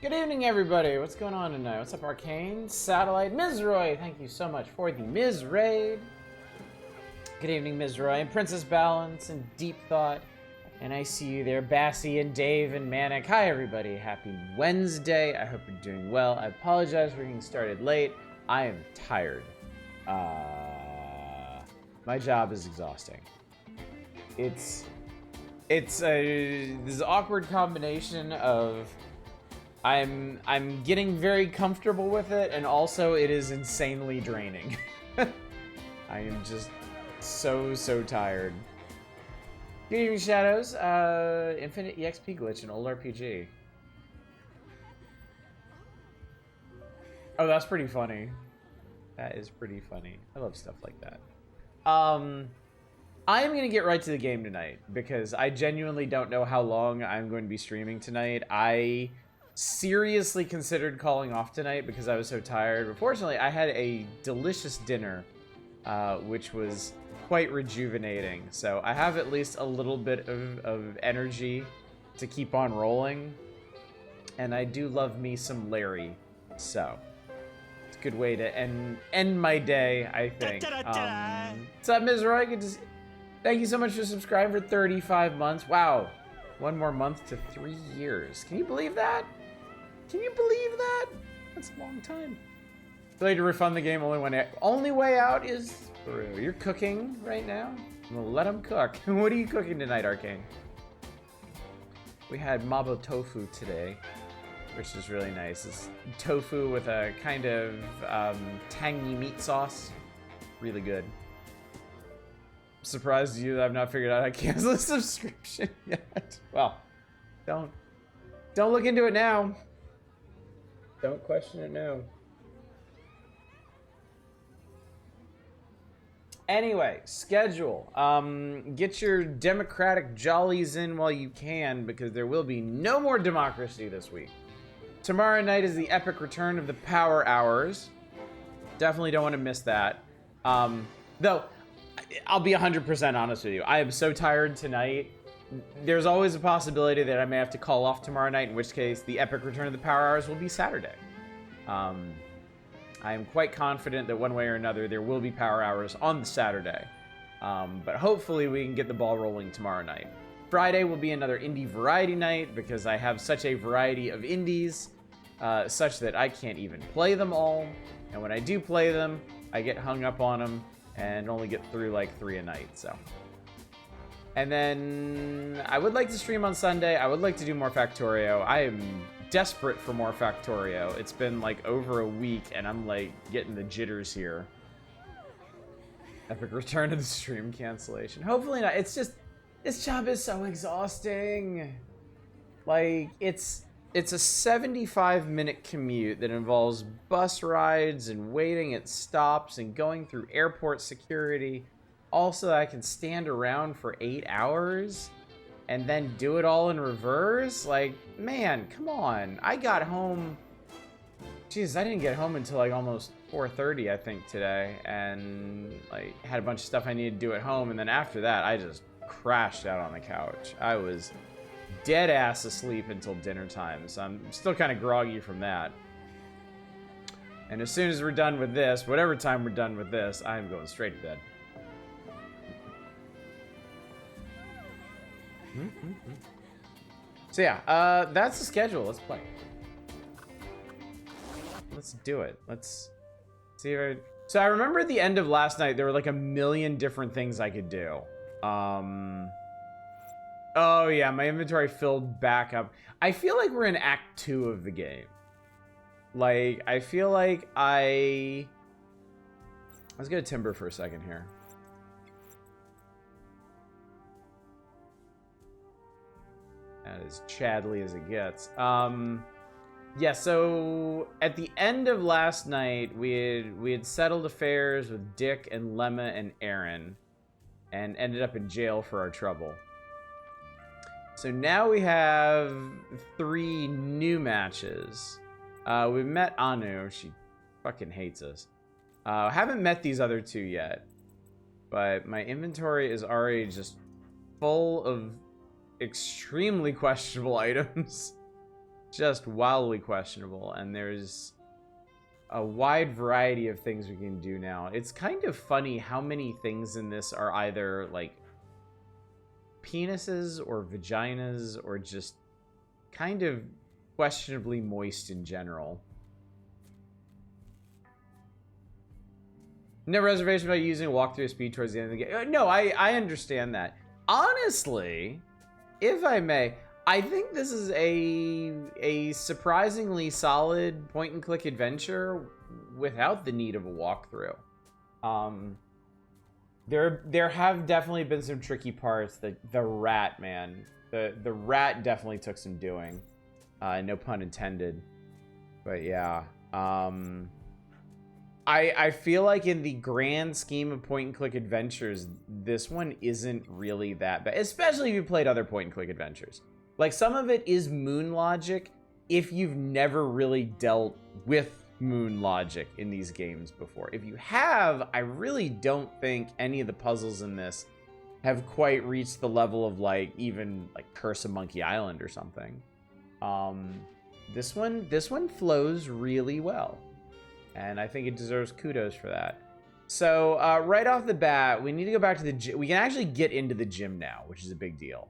Good evening, everybody. What's going on tonight? What's up, Arcane? Satellite, Ms. Roy, thank you so much for the Ms. Raid. Good evening, Ms. Roy, and Princess Balance, and Deep Thought. And I see you there, Bassy, and Dave, and Manic. Hi, everybody. Happy Wednesday. I hope you're doing well. I apologize for getting started late. I am tired. My job is exhausting. It's this awkward combination of I'm getting very comfortable with it, and also it is insanely draining. I am just so tired. Good evening, Shadows. Infinite EXP glitch in old RPG. Oh, that's pretty funny. That is pretty funny. I love stuff like that. I am going to get right to the game tonight because I genuinely don't know how long I'm going to be streaming tonight. I seriously considered calling off tonight because I was so tired. But fortunately, I had a delicious dinner, which was quite rejuvenating. So I have at least a little bit of energy to keep on rolling. And I do love me some Larry. So it's a good way to end my day, I think. What's up, Ms. Roy? Good to see. Thank you so much for subscribing for 35 months. Wow. One more month to 3 years. Can you believe that? Can you believe that? That's a long time. Failure to refund the game. Only way out is through. You're cooking right now? Well, let them cook. What are you cooking tonight, Arcane? We had mabo tofu today, which is really nice. It's tofu with a kind of tangy meat sauce. Really good. Surprised you that I've not figured out how to cancel a subscription yet. Well, don't look into it now. Don't question it now. Anyway, schedule. Get your democratic jollies in while you can, because there will be no more democracy this week. Tomorrow night is the epic return of the Power Hours. Definitely don't want to miss that. Though, I'll be 100% honest with you. I am so tired tonight. There's always a possibility that I may have to call off tomorrow night, in which case the epic return of the Power Hours will be Saturday. I am quite confident that one way or another there will be Power Hours on the Saturday. But hopefully we can get the ball rolling tomorrow night. Friday will be another indie variety night because I have such a variety of indies, such that I can't even play them all. And when I do play them, I get hung up on them and only get through like 3 a night, so. And then I would like to stream on Sunday. I would like to do more Factorio. I am desperate for more Factorio. It's been like over a week and I'm like getting the jitters here. Epic return of the stream cancellation. Hopefully not. It's just, this job is so exhausting. Like, it's a 75-minute commute that involves bus rides and waiting at stops and going through airport security. Also, I can stand around for 8 hours and then do it all in reverse. Like, man, come on. I got home. Jeez, I didn't get home until like almost 4:30, I think, today. And like had a bunch of stuff I needed to do at home. And then after that, I just crashed out on the couch. I was dead ass asleep until dinner time, so I'm still kind of groggy from that. And as soon as we're done with this, whatever time we're done with this, I'm going straight to bed. So yeah, that's the schedule. Let's play. Let's do it. Let's see if so I remember at the end of last night, there were like a million different things I could do. Oh yeah, my inventory filled back up. I feel like we're in Act 2 of the game. Like, I feel like let's go to Timber for a second here. That is Chadley as it gets. Yeah, so at the end of last night, we had settled affairs with Dick and Lemma and Aaron, and ended up in jail for our trouble. So now we have 3 new matches. We met Anu. She fucking hates us. Haven't met these other 2 yet, but my inventory is already just full of extremely questionable items. just wildly questionable, and there's a wide variety of things we can do now. It's kind of funny how many things in this are either like penises or vaginas or just kind of questionably moist in general. No reservation about using a walkthrough speed towards the end of the game. No, I understand that. Honestly, if I may, I think this is a surprisingly solid point-and-click adventure without the need of a walkthrough. There have definitely been some tricky parts. The rat, man, the rat definitely took some doing. No pun intended. But yeah, I feel like in the grand scheme of point-and-click adventures, this one isn't really that bad, especially if you played other point-and-click adventures. Like, some of it is moon logic if you've never really dealt with moon logic in these games before. If you have, I really don't think any of the puzzles in this have quite reached the level of, like, even, like, Curse of Monkey Island or something. This one flows really well. And I think it deserves kudos for that. So, right off the bat, we need to go back to the gym. We can actually get into the gym now, which is a big deal.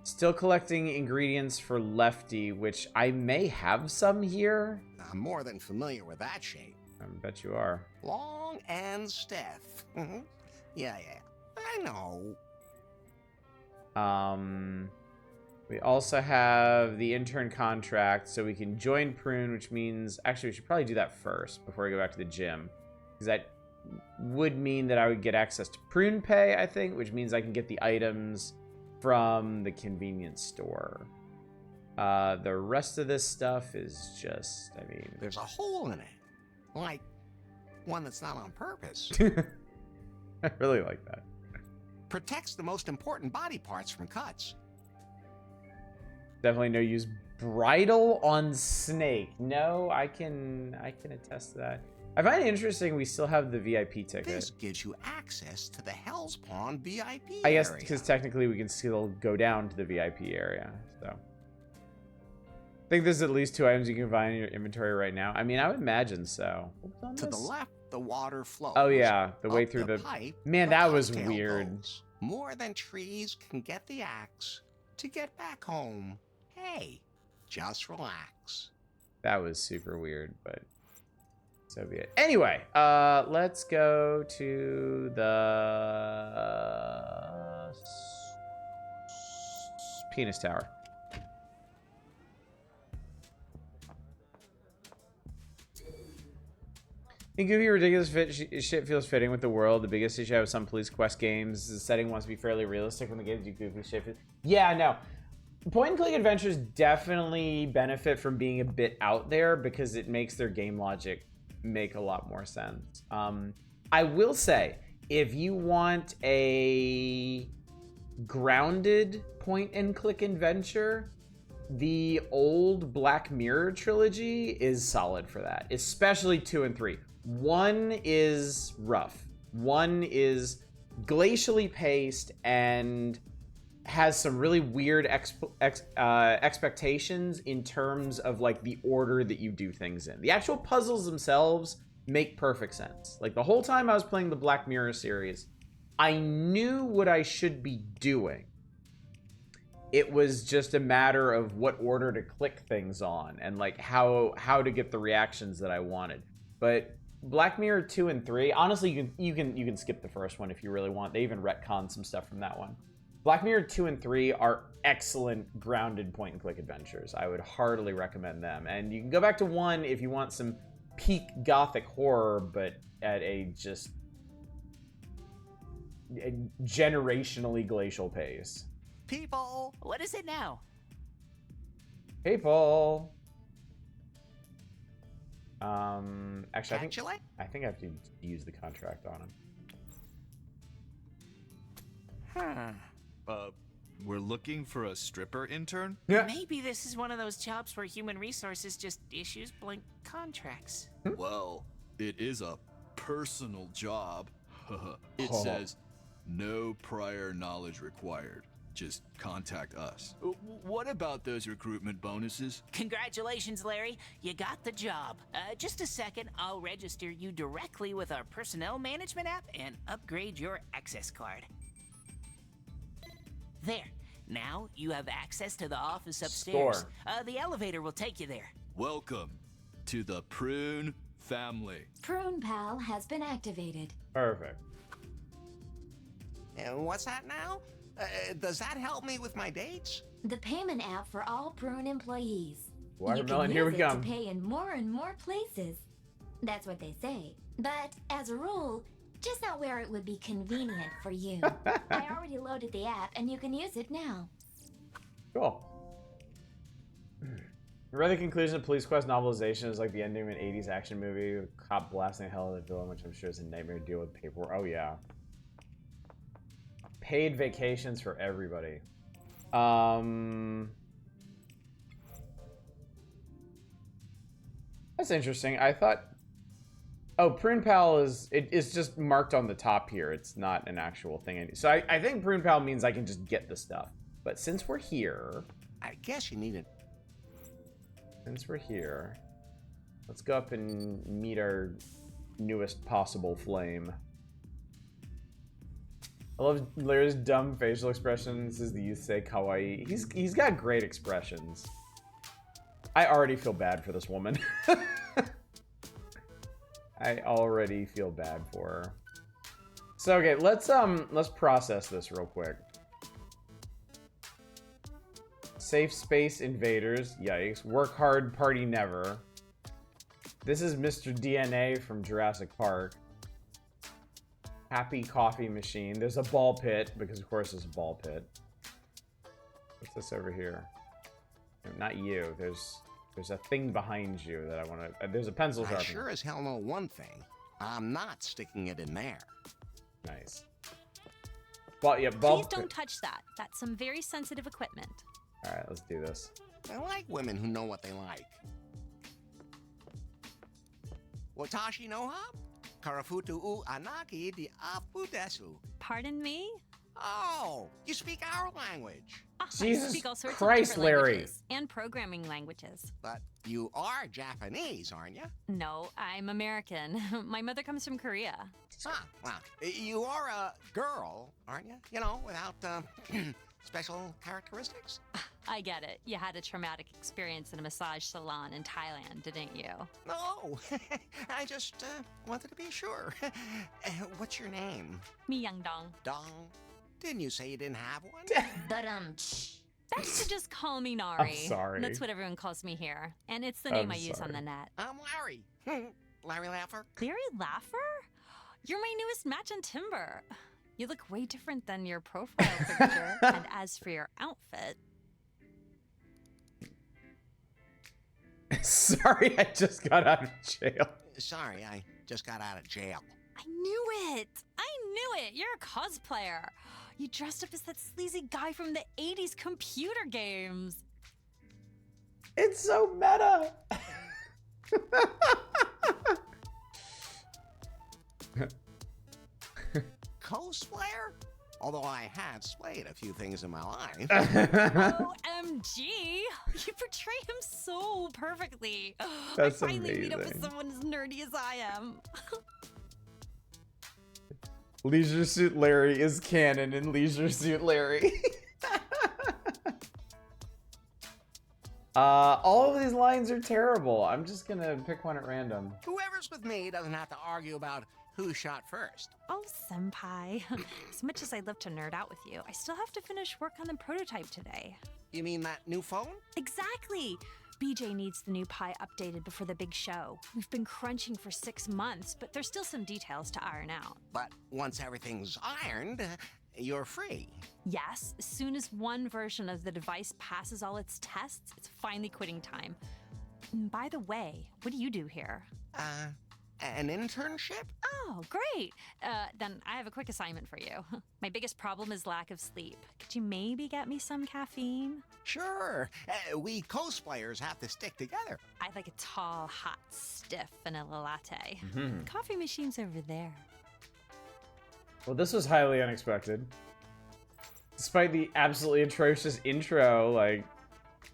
Still collecting ingredients for Lefty, which I may have some here. I'm more than familiar with that shape. I bet you are. Long and stiff. Yeah, I know. We also have the intern contract, so we can join Prune, which means... Actually, we should probably do that first before we go back to the gym. Because that would mean that I would get access to Prune Pay, I think, which means I can get the items from the convenience store. The rest of this stuff is just, I mean... There's a hole in it. Like, one that's not on purpose. I really like that. Protects the most important body parts from cuts. Definitely no use bridle on snake. No, I can attest to that. I find it interesting we still have the VIP ticket. This gives you access to the Hell's Pawn VIP I guess area. because technically we can still go down to the VIP area. So I think there's at least 2 items you can find in your inventory right now. I mean, I would imagine so. To the left, the water flows. Oh yeah, the way Up through the pipe, man, the that was cocktail weird. goes. More than trees can get the axe to get back home. Hey, just relax. That was super weird, but so be it. Anyway, let's go to the penis tower. In Goofy, ridiculous shit feels fitting with the world. The biggest issue with some police quest games, the setting wants to be fairly realistic when the games do goofy shit. Yeah, no. Point-and-click adventures definitely benefit from being a bit out there because it makes their game logic make a lot more sense. I will say, if you want a grounded point-and-click adventure, the old Black Mirror trilogy is solid for that, especially 2 and 3. 1 is rough. 1 is glacially paced and has some really weird expectations in terms of like the order that you do things in. The actual puzzles themselves make perfect sense. Like the whole time I was playing the Black Mirror series, I knew what I should be doing. It was just a matter of what order to click things on and like how to get the reactions that I wanted. But Black Mirror 2 and 3, honestly, you can skip the first one if you really want. They even retconned some stuff from that one. Black Mirror 2 and 3 are excellent grounded point-and-click adventures. I would heartily recommend them. And you can go back to 1 if you want some peak gothic horror, but at a just a generationally glacial pace. People! What is it now? People! Actually, I think I have to use the contract on him. We're looking for a stripper intern? Yeah. Maybe this is one of those jobs where human resources just issues blank contracts. Well, it is a personal job. It says, no prior knowledge required. just contact us. What about those recruitment bonuses? Congratulations, Larry. You got the job. Just a second, I'll register you directly with our personnel management app and upgrade your access card. There. Now you have access to the office upstairs. The elevator will take you there. Welcome to the Prune family. Prune Pal has been activated. Perfect. And what's that now? Does that help me with my dates? The payment app for all Prune employees. Watermelon, you here can we use it come. to pay in more and more places. That's what they say. But as a rule, just not where it would be convenient for you. I already loaded the app and you can use it now. Cool. Read the conclusion of Police Quest novelization is like the ending of an 80s action movie with a cop blasting the hell out of the villain, which I'm sure is a nightmare to deal with paperwork. Oh, yeah. Paid vacations for everybody. That's interesting. I thought... Oh, Prune Pal is just marked on the top here. It's not an actual thing. So I think Prune Pal means I can just get the stuff. But since we're here... I guess you need it. Since we're here, let's go up and meet our newest possible flame. I love Larry's dumb facial expressions, as the youth say, kawaii. He's got great expressions. I already feel bad for this woman. I already feel bad for her. So okay, let's process this real quick. Safe space invaders, yikes. Work hard, party never. This is Mr. DNA from Jurassic Park. Happy coffee machine. There's a ball pit, because of course there's a ball pit. What's this over here? No, not you. There's a thing behind you that I want to... there's a pencil I sharpener. sure as hell know one thing. I'm not sticking it in there. Nice. Well, yeah, ball Please pit. don't touch that. That's some very sensitive equipment. All right, let's do this. I like women who know what they like. Watashi no ha? Karafutu u anaki di apu desu. Pardon me? Oh, you speak our language. Jesus I speak all sorts Christ, of different Larry. languages and programming languages. But you are Japanese, aren't you? No, I'm American. My mother comes from Korea. Ah, well, you are a girl, aren't you? You know, without special characteristics. I get it. You had a traumatic experience in a massage salon in Thailand, didn't you? No, I just wanted to be sure. What's your name? Mi Young Dong. Dong? Didn't you say you didn't have one? But Best to just call me Nari. sorry. That's what everyone calls me here. And it's the name I'm I use on sorry. the net. I'm Larry. Larry Laffer. Larry Laffer? You're my newest match on Timber. You look way different than your profile picture. And as for your outfit... Sorry, I just got out of jail. Sorry, I just got out of jail. I knew it! I knew it! You're a cosplayer! You dressed up as that sleazy guy from the 80s computer games! It's so meta. Cosplayer? Although I have splayed a few things in my life. OMG! You portray him so perfectly! That's I finally meet up with amazing. someone as nerdy as I am. Leisure Suit Larry is canon in Leisure Suit Larry. All of these lines are terrible. I'm just gonna pick one at random. Whoever's with me doesn't have to argue about who shot first. Oh, senpai. As much as I'd love to nerd out with you, I still have to finish work on the prototype today. You mean that new phone? Exactly! BJ needs the new Pi updated before the big show. We've been crunching for 6 months, but there's still some details to iron out. But once everything's ironed, you're free. Yes, as soon as one version of the device passes all its tests, it's finally quitting time. And by the way, what do you do here? An internship? Oh, great! Then I have a quick assignment for you. My biggest problem is lack of sleep. Could you maybe get me some caffeine? Sure. We cosplayers have to stick together. I'd like a tall, hot, stiff vanilla latte. Mhm. Coffee machine's over there. Well, this was highly unexpected. Despite the absolutely atrocious intro, like,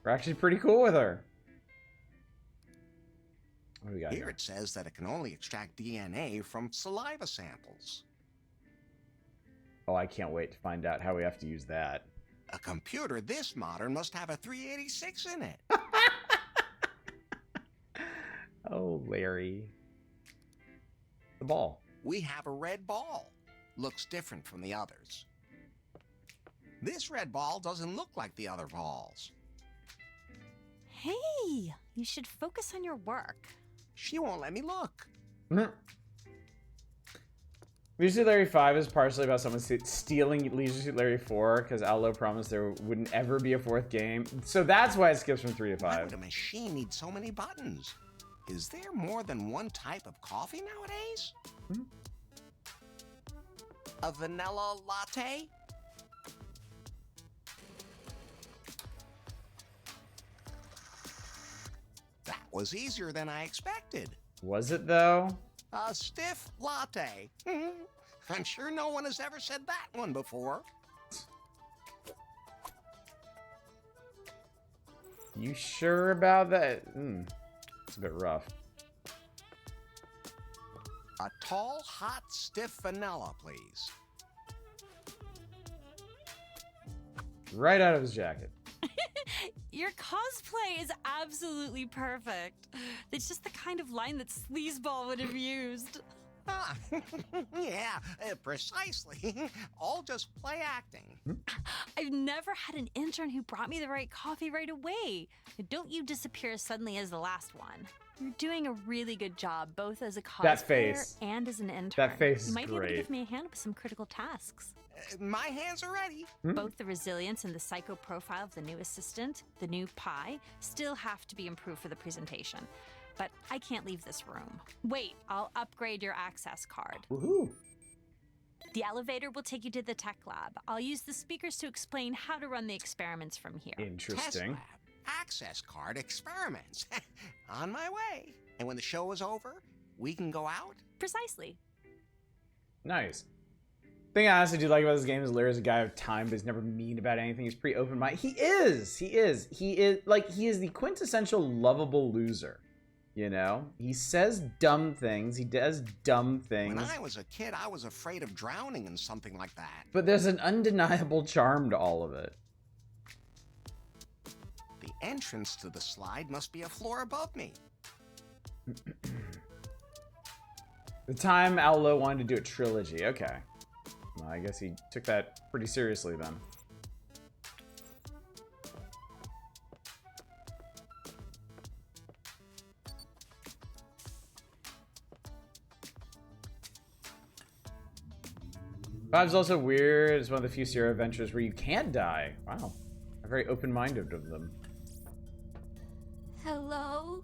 we're actually pretty cool with her. What do we got Here here? it says that it can only extract DNA from saliva samples. Oh, I can't wait to find out how we have to use that. A computer this modern must have a 386 in it. Oh, Larry. The ball. We have a red ball. Looks different from the others. This red ball doesn't look like the other balls. Hey, you should focus on your work. She won't let me look. Leisure Suit Larry 5 is partially about someone stealing Leisure Suit Larry 4 because Allo promised there wouldn't ever be a 4th game. So that's why it skips from 3 to Why 5. would a machine need so many buttons? Is there more than one type of coffee nowadays? A vanilla latte? That was easier than I expected. Was it though? A stiff latte. I'm sure no one has ever said that one before. You sure about that? It's a bit rough. A tall, hot, stiff vanilla, please. Right out of his jacket. Your cosplay is absolutely perfect. It's just the kind of line that Sleazeball would have used. Ah, yeah, precisely. All just play acting. I've never had an intern who brought me the right coffee right away. Don't you disappear suddenly as the last one. You're doing a really good job, both as a That cosplayer face. and as an intern. That face is You might be able to great. give me a hand with some critical tasks. My hands are ready. Both the resilience and the psycho profile of the new assistant, the new Pi, still have to be improved for the presentation. But I can't leave this room. Wait, I'll upgrade your access card. Woohoo! The elevator will take you to the tech lab. I'll use the speakers to explain how to run the experiments from here. Test Interesting. lab, access card, experiments. On my way. And when the show is over, we can go out? Precisely. Nice. Thing I honestly do like about this game is Larry's a guy of time, but he's never mean about anything. He's pretty open-minded. He is the quintessential lovable loser. You know? He says dumb things. He does dumb things. When I was a kid, I was afraid of drowning in something like that. But there's an undeniable charm to all of it. The entrance to the slide must be a floor above me. The time Allo wanted to do a trilogy. Okay. Well, I guess he took that pretty seriously then. Five's also weird. It's one of the few Sierra adventures where you can't die. Wow. I'm very open-minded of them. Hello?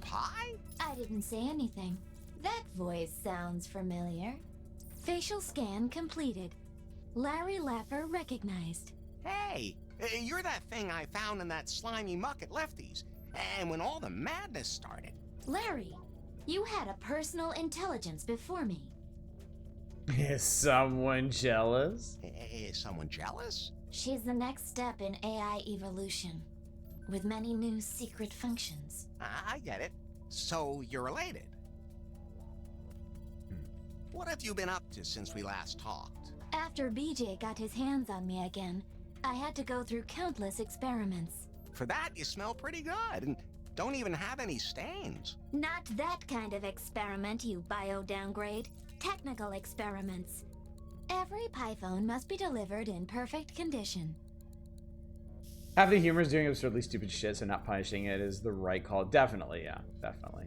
Pie? I didn't say anything. That voice sounds familiar. Facial scan completed. Larry Laffer recognized. Hey, you're that thing I found in that slimy muck at Lefty's. And when all the madness started. Larry, you had a personal intelligence before me. Is someone jealous? Is someone jealous? She's the next step in AI evolution, with many new secret functions. I get it. So you're related. What have you been up to since we last talked? After BJ got his hands on me again, I had to go through countless experiments. For that, you smell pretty good and don't even have any stains. Not that kind of experiment, you bio-downgrade. Technical experiments. Every Python must be delivered in perfect condition. Half the humor is doing absurdly stupid shit, so not punishing it is the right call. Definitely, yeah, definitely.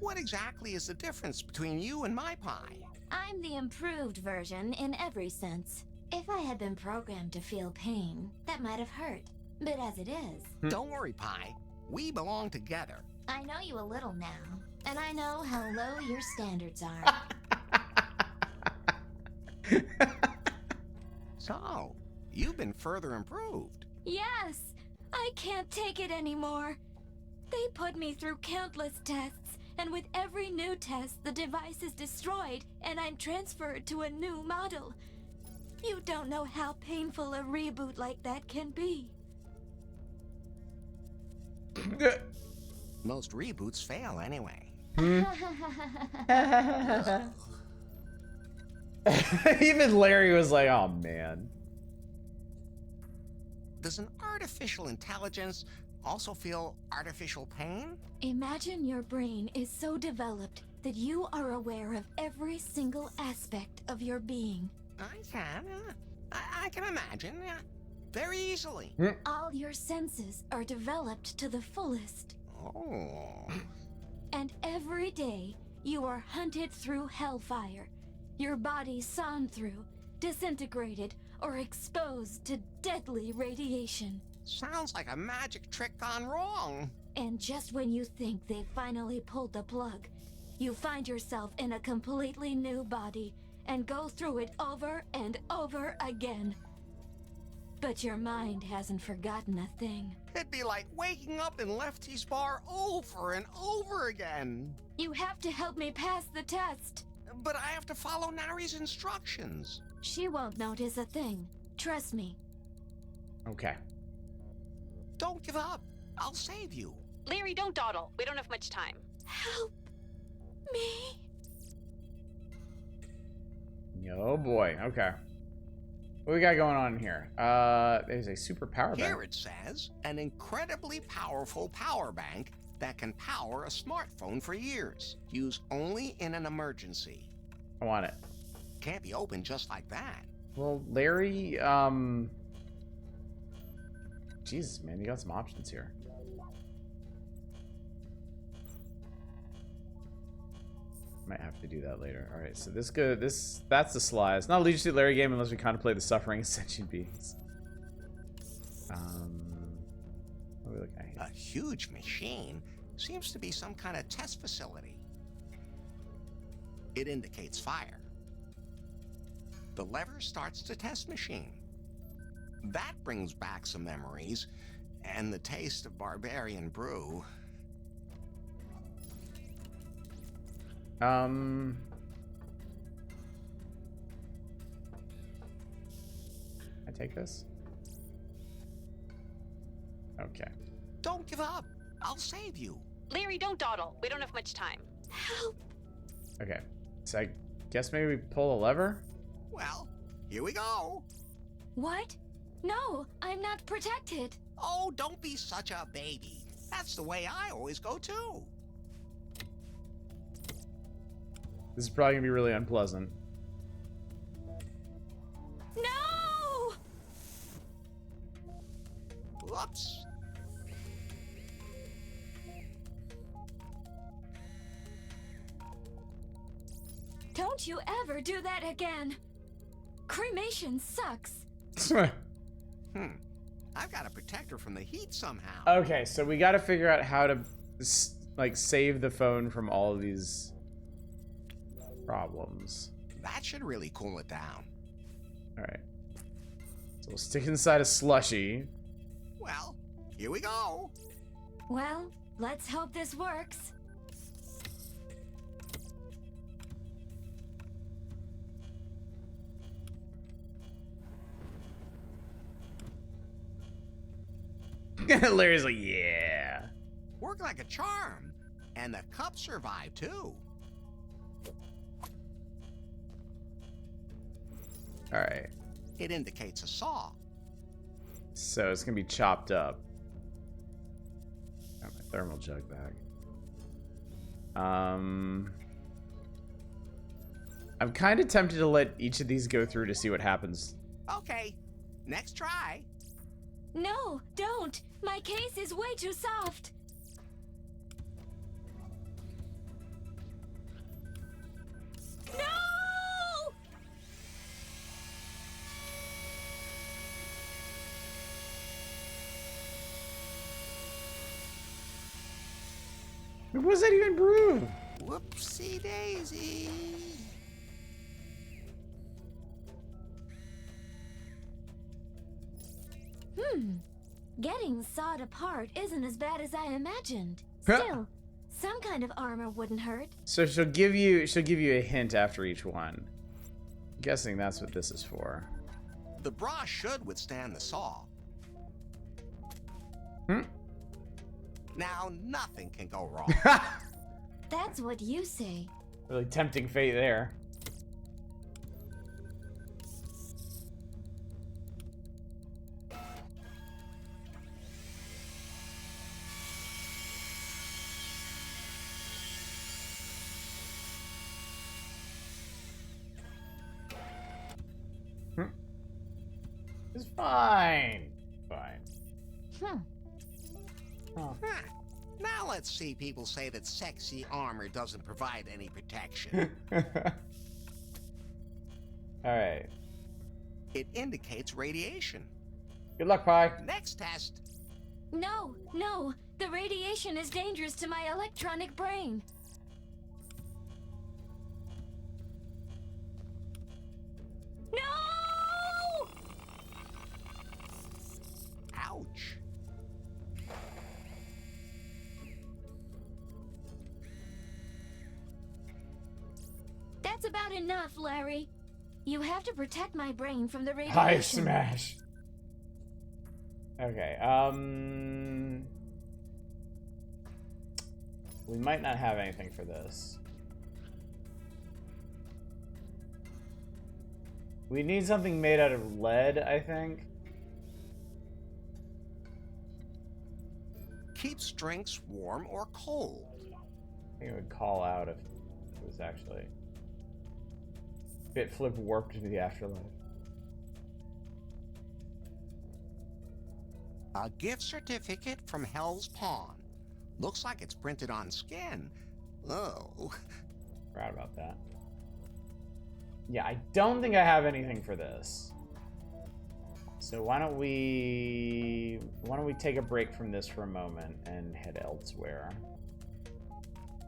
What exactly is the difference between you and my pie? I'm the improved version in every sense. If I had been programmed to feel pain, that might have hurt. But as it is, Don't worry, Pie. We belong together. I know you a little now, and I know how low your standards are. So, you've been further improved. Yes! I can't take it anymore. They put me through countless tests, and with every new test, the device is destroyed, and I'm transferred to a new model. You don't know how painful a reboot like that can be. Most reboots fail anyway. Even Larry was like, oh man. Does an artificial intelligence also feel artificial pain? Imagine your brain is so developed that you are aware of every single aspect of your being. I can imagine. Very easily. All your senses are developed to the fullest. Oh. And every day, you are hunted through hellfire. Your body sawn through, disintegrated, or exposed to deadly radiation. Sounds like a magic trick gone wrong. And just when you think they've finally pulled the plug, you find yourself in a completely new body and go through it over and over again. But your mind hasn't forgotten a thing. It'd be like waking up in Lefty's bar over and over again. You have to help me pass the test. But I have to follow Nari's instructions. She won't notice a thing. Trust me. Okay. Don't give up. I'll save you. Larry, don't dawdle. We don't have much time. Help me. Oh boy. Okay. What we got going on here? There's a super power bank. Here it says, an incredibly powerful power bank that can power a smartphone for years. Use only in an emergency. I want it. Can't be opened just like that. Well, Larry, Jesus, man, you got some options here. Might have to do that later. All right, so that's the sly. It's not a Leisure Suit Larry game unless we contemplate the suffering of sentient beings. What are we looking at here? A huge machine seems to be some kind of test facility. It indicates fire. The lever starts the test machine. That brings back some memories and the taste of barbarian brew. I take this? Okay. Don't give up. I'll save you. Larry, don't dawdle. We don't have much time. Help. Okay. So I guess maybe we pull a lever? Well, here we go. What? No, I'm not protected. Oh, don't be such a baby. That's the way I always go too. This is probably gonna be really unpleasant. No! Whoops. Don't you ever do that again. Cremation sucks. I've got to protect her from the heat somehow. Okay, so we got to figure out how to like save the phone from all of these problems. That should really cool it down. All right. So we'll stick inside a slushy. Well, here we go. Well, let's hope this works. Larry's like, yeah. Worked like a charm. And the cup survived too. All right. It indicates a saw. So it's gonna be chopped up. Got my thermal jug back. I'm kind of tempted to let each of these go through to see what happens. Okay, next try. No, don't. My case is way too soft. No! What was that even brew? Whoopsie daisy. Getting sawed apart isn't as bad as I imagined. Huh. Still, some kind of armor wouldn't hurt. So she'll give you a hint after each one. I'm guessing that's what this is for. The bra should withstand the saw. Now, nothing can go wrong. That's what you say. Really tempting fate there. It's fine. Fine. Oh. Huh. Now let's see people say that sexy armor doesn't provide any protection. Alright. It indicates radiation. Good luck, Pi. Next test. No, no. The radiation is dangerous to my electronic brain. No! Ouch. That's about enough, Larry. You have to protect my brain from the radiation. High smash. Okay, we might not have anything for this. We need something made out of lead, I think. Keeps drinks warm or cold. I think it would call out if it was actually Bitflip warped into the afterlife. A gift certificate from Hell's Pawn. Looks like it's printed on skin. Oh. Forgot about that. Yeah, I don't think I have anything for this. So why don't we take a break from this for a moment and head elsewhere?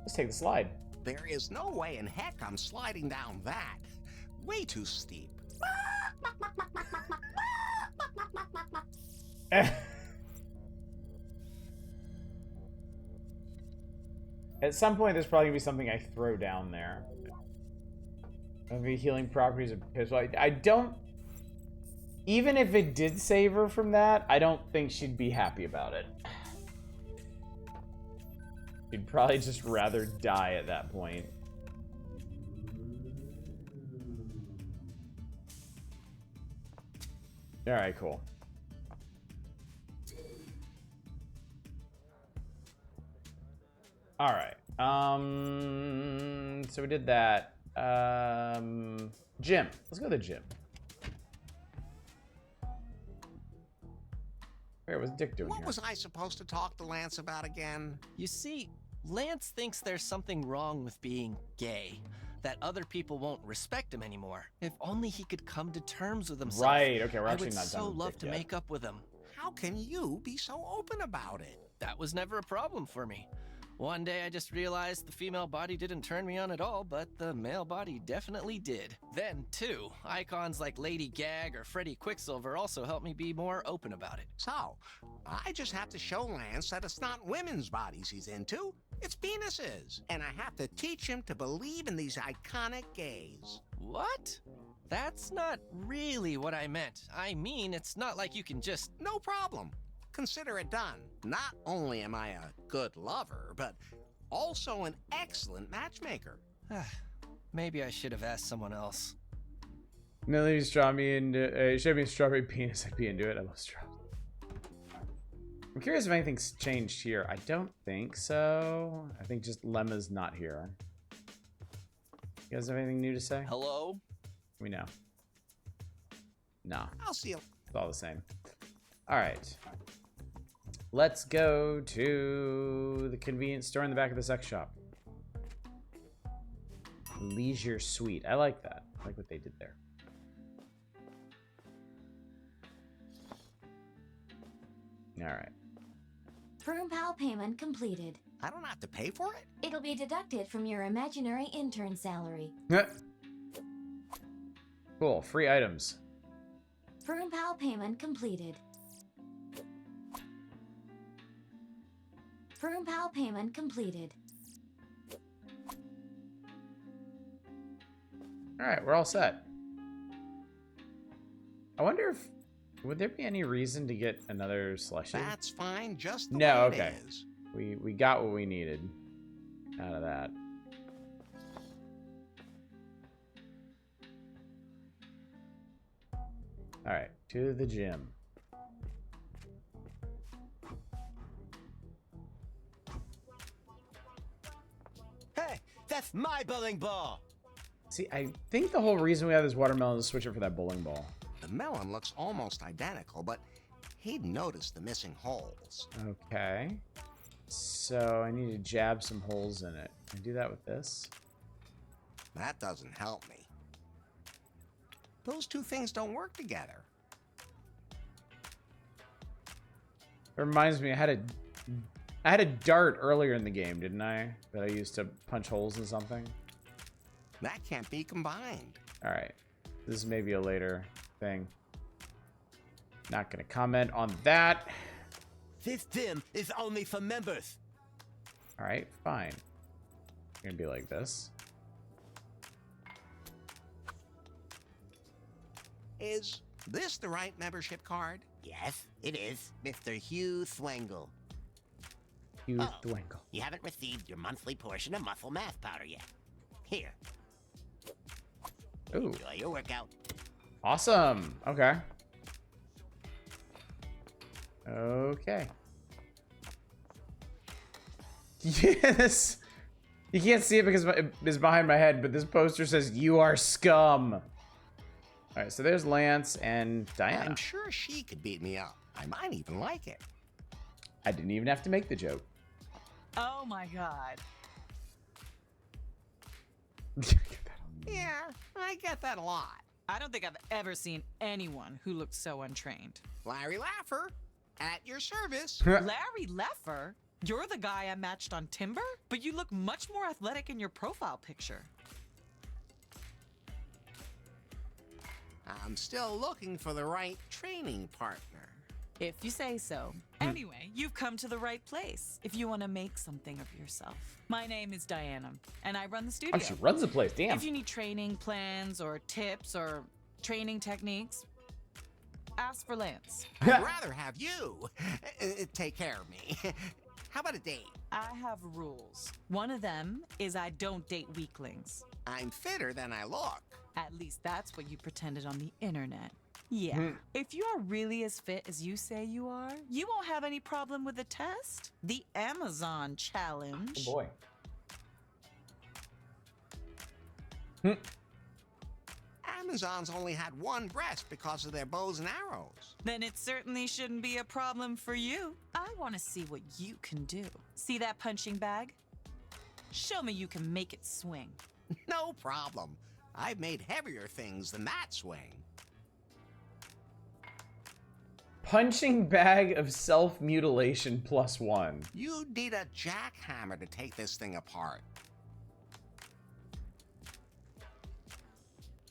Let's take the slide. There is no way in heck I'm sliding down that. Way too steep. At some point, there's probably gonna be something I throw down there. Maybe healing properties of pistol. I don't. Even if it did save her from that, I don't think she'd be happy about it. She'd probably just rather die at that point. All right, cool. All right. So we did that. Gym. Let's go to the gym. Where was Dick doing What here? was I supposed to talk to Lance about again? You see, Lance thinks there's something wrong with being gay. That other people won't respect him anymore. If only he could come to terms with himself. Right, okay, we're I actually would not so done with love Dick to yet. make up with him. How can you be so open about it? That was never a problem for me. One day I just realized the female body didn't turn me on at all, but the male body definitely did. Then, too, icons like Lady Gag or Freddy Quicksilver also helped me be more open about it. So, I just have to show Lance that it's not women's bodies he's into, it's penises. And I have to teach him to believe in these iconic gays. What? That's not really what I meant. I mean, it's not like you can just... No problem. Consider it done. Not only am I a good lover, but also an excellent matchmaker. Maybe I should have asked someone else. Millie's drawn me into showed me a strawberry penis. I'd be into it. I love strawberry. I'm curious if anything's changed here. I don't think so. I think just Lemma's not here. You guys have anything new to say? Hello? We know. No, I'll see you. it's all the same. All right. Let's go to the convenience store in the back of the sex shop. Leisure Suite. I like that. I like what they did there. All right. Firm Pal payment completed. I don't have to pay for it? It'll be deducted from your imaginary intern salary. Cool. Free items. Firm Pal payment completed. Firm Pal payment completed. All right, we're all set. I wonder if would there be any reason to get another slushie? That's fine, just the No, way okay. it is. We got what we needed out of that. All right, to the gym. Hey, that's my bowling ball. See, I think the whole reason we have this watermelon is to switch it for that bowling ball. The melon looks almost identical, but he'd noticed the missing holes. Okay. So I need to jab some holes in it. Can I do that with this? That doesn't help me. Those two things don't work together. It reminds me, I had a dart earlier in the game, didn't I? That I used to punch holes in something. That can't be combined. All right. This is maybe a later thing. Not gonna comment on that. This gym is only for members. All right, fine. Gonna be like this. Is this the right membership card? Yes, it is, Mr. Hugh Thwangle. Hugh Oh. Thwangle. You haven't received your monthly portion of muscle mass powder yet. Here, Ooh, enjoy your workout. awesome. Okay. Okay. Yes. You can't see it because it's behind my head, but this poster says "You are scum." All right, so there's Lance and Diana. I'm sure she could beat me up. I might even like it. I didn't even have to make the joke. Oh my god. Yeah, I get that a lot. I don't think I've ever seen anyone who looked so untrained. Larry Laffer, at your service. Larry Leffer? You're the guy I matched on Timber? But you look much more athletic in your profile picture. I'm still looking for the right training partner. If you say so. Anyway, you've come to the right place if you want to make something of yourself. My name is Diana, and I run the studio. Oh, she runs the place. Damn. If you need training plans or tips or training techniques, ask for Lance. I'd rather have you take care of me. How about a date? I have rules. One of them is I don't date weaklings. I'm fitter than I look. At least that's what you pretended on the internet. Yeah. If you are really as fit as you say you are, you won't have any problem with the test. The Amazon challenge. Oh boy. Amazon's only had one breast because of their bows and arrows. Then it certainly shouldn't be a problem for you. I want to see what you can do. See that punching bag? Show me you can make it swing. No problem. I've made heavier things than that swing. Punching bag of self-mutilation +1. You'd need a jackhammer to take this thing apart.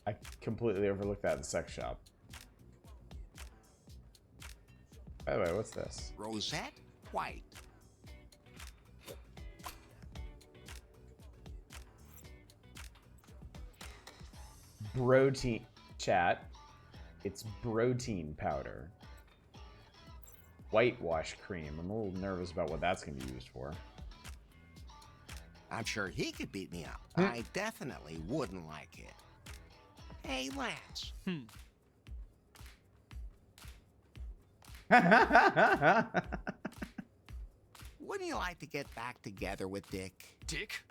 I completely overlooked that in the sex shop. By the way, what's this? Rosette White. Protein chat. It's protein powder. Whitewash cream. I'm a little nervous about what that's going to be used for. I'm sure he could beat me up. I definitely wouldn't like it. Hey, Lance. Wouldn't you like to get back together with Dick? Dick?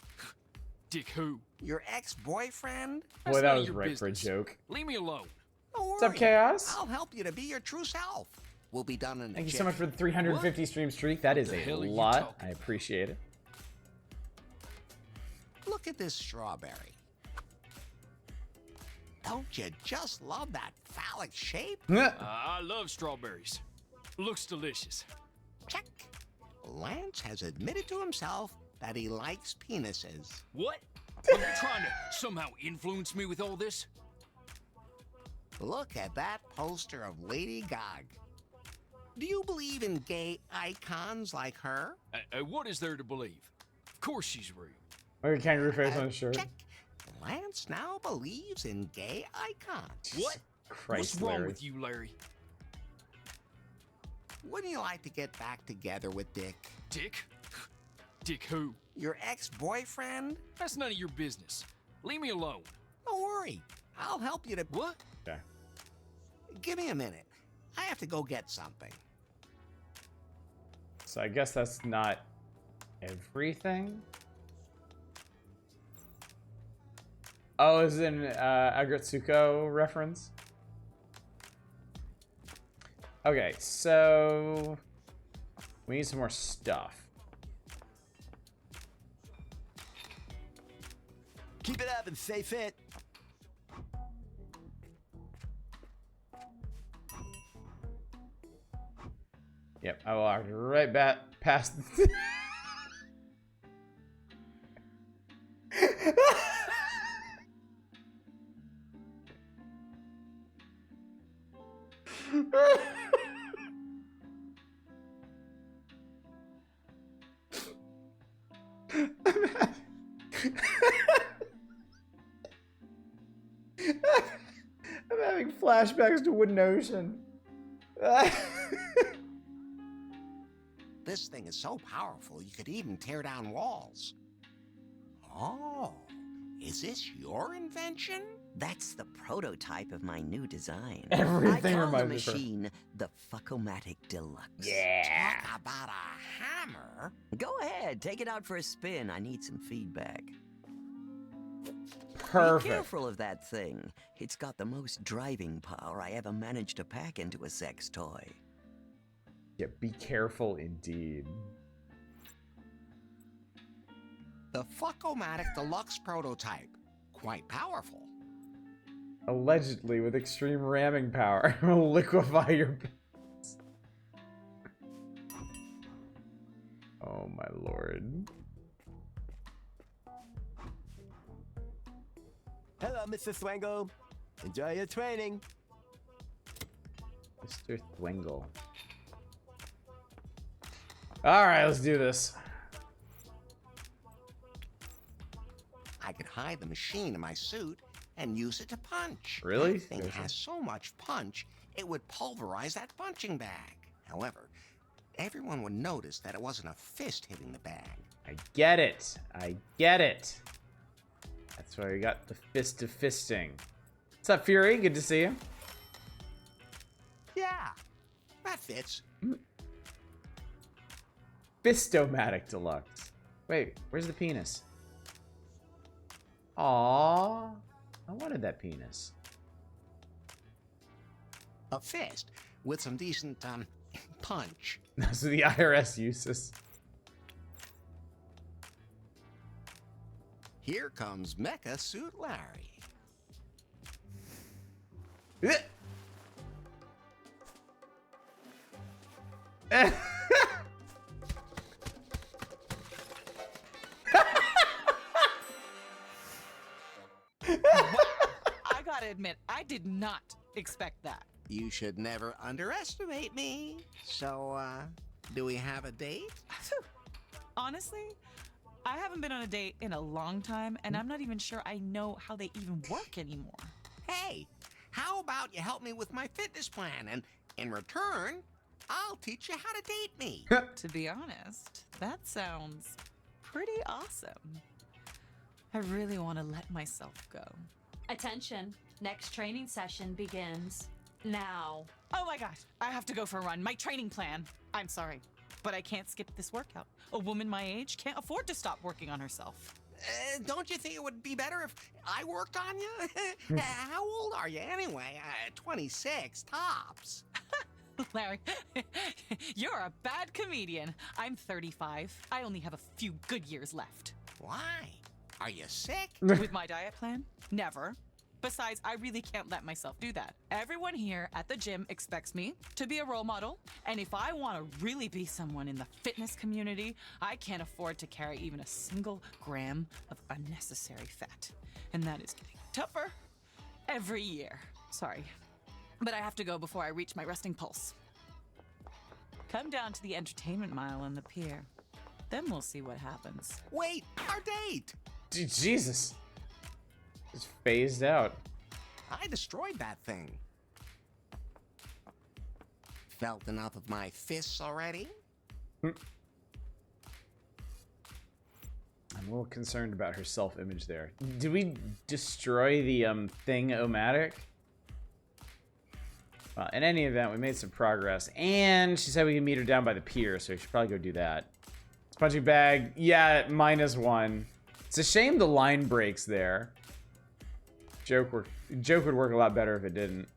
Dick who? Your ex-boyfriend? Boy, that was right for a joke. Leave me alone. Don't What's up, worry. Chaos? I'll help you to be your true self. We'll be done in a Thank you jiff. so much for the 350 stream streak. That is The a hell are you lot. talking I appreciate it. Look at this strawberry. Don't you just love that phallic shape? I love strawberries. Looks delicious. Check. Lance has admitted to himself that he likes penises. What? Are you trying to somehow influence me with all this? Look at that poster of Lady Gaga. Do you believe in gay icons like her? What is there to believe? Of course she's real. Look at kangaroo face on his shirt. Check. Lance now believes in gay icons. What? Christ, What's wrong Larry. with you, Larry? Wouldn't you like to get back together with Dick? Dick? Dick who? Your ex-boyfriend? That's none of your business. Leave me alone. Don't worry. I'll help you to... What? Okay. Give me a minute. I have to go get something. So I guess that's not everything. Oh, is it an Agretsuko reference? Okay, so we need some more stuff. Keep it up and stay fit. Yep, I will walk right back past. I'm having flashbacks to Wooden Ocean. This thing is so powerful, you could even tear down walls. Oh, is this your invention? That's the prototype of my new design. Everything I call the reminds me of her. machine the Fuckomatic Deluxe. Yeah. Talk about a hammer. Go ahead, take it out for a spin. I need some feedback. Be Perfect. careful of that thing. It's got the most driving power I ever managed to pack into a sex toy. Yeah, be careful indeed. The Fuckomatic Deluxe prototype. Quite powerful. Allegedly, with extreme ramming power, will liquefy your bits. Oh my lord. Hello, Mr. Swango. Enjoy your training. Mr. Thwingle. Alright, let's do this. I could hide the machine in my suit and use it to punch. Really? That thing has so much punch, it would pulverize that punching bag. However, everyone would notice that it wasn't a fist hitting the bag. I get it. I get it. That's why we got the fist of fisting. What's up, Fury? Good to see you. Yeah, that fits. Fistomatic Deluxe. Wait, where's the penis? Aww. I wanted that penis. A fist with some decent, punch. Those are the IRS uses. Here comes Mecha Suit Larry. I gotta admit, I did not expect that. You should never underestimate me. So, do we have a date? Honestly, I haven't been on a date in a long time, and I'm not even sure I know how they even work anymore. Hey, how about you help me with my fitness plan, and in return, I'll teach you how to date me. To be honest, that sounds pretty awesome. I really want to let myself go. Attention, next training session begins now. Oh my gosh, I have to go for a run. My training plan. I'm sorry, but I can't skip this workout. A woman my age can't afford to stop working on herself. Don't you think it would be better if I worked on you? How old are you anyway? 26 tops. Larry, you're a bad comedian. I'm 35. I only have a few good years left. Why? Are you sick? With my diet plan? Never. Besides, I really can't let myself do that. Everyone here at the gym expects me to be a role model, and if I want to really be someone in the fitness community, I can't afford to carry even a single gram of unnecessary fat. And that is getting tougher every year. Sorry, but I have to go before I reach my resting pulse. Come down to the entertainment mile on the pier. Then we'll see what happens. Wait, our date! Jesus. Just phased out. I destroyed that thing. Felt enough of my fists already? I'm a little concerned about her self-image there. Did we destroy the thing-o-matic? Well, in any event, we made some progress. And she said we can meet her down by the pier, so we should probably go do that. Punching bag, yeah, -1. It's a shame the line breaks there. Joke would work a lot better if it didn't.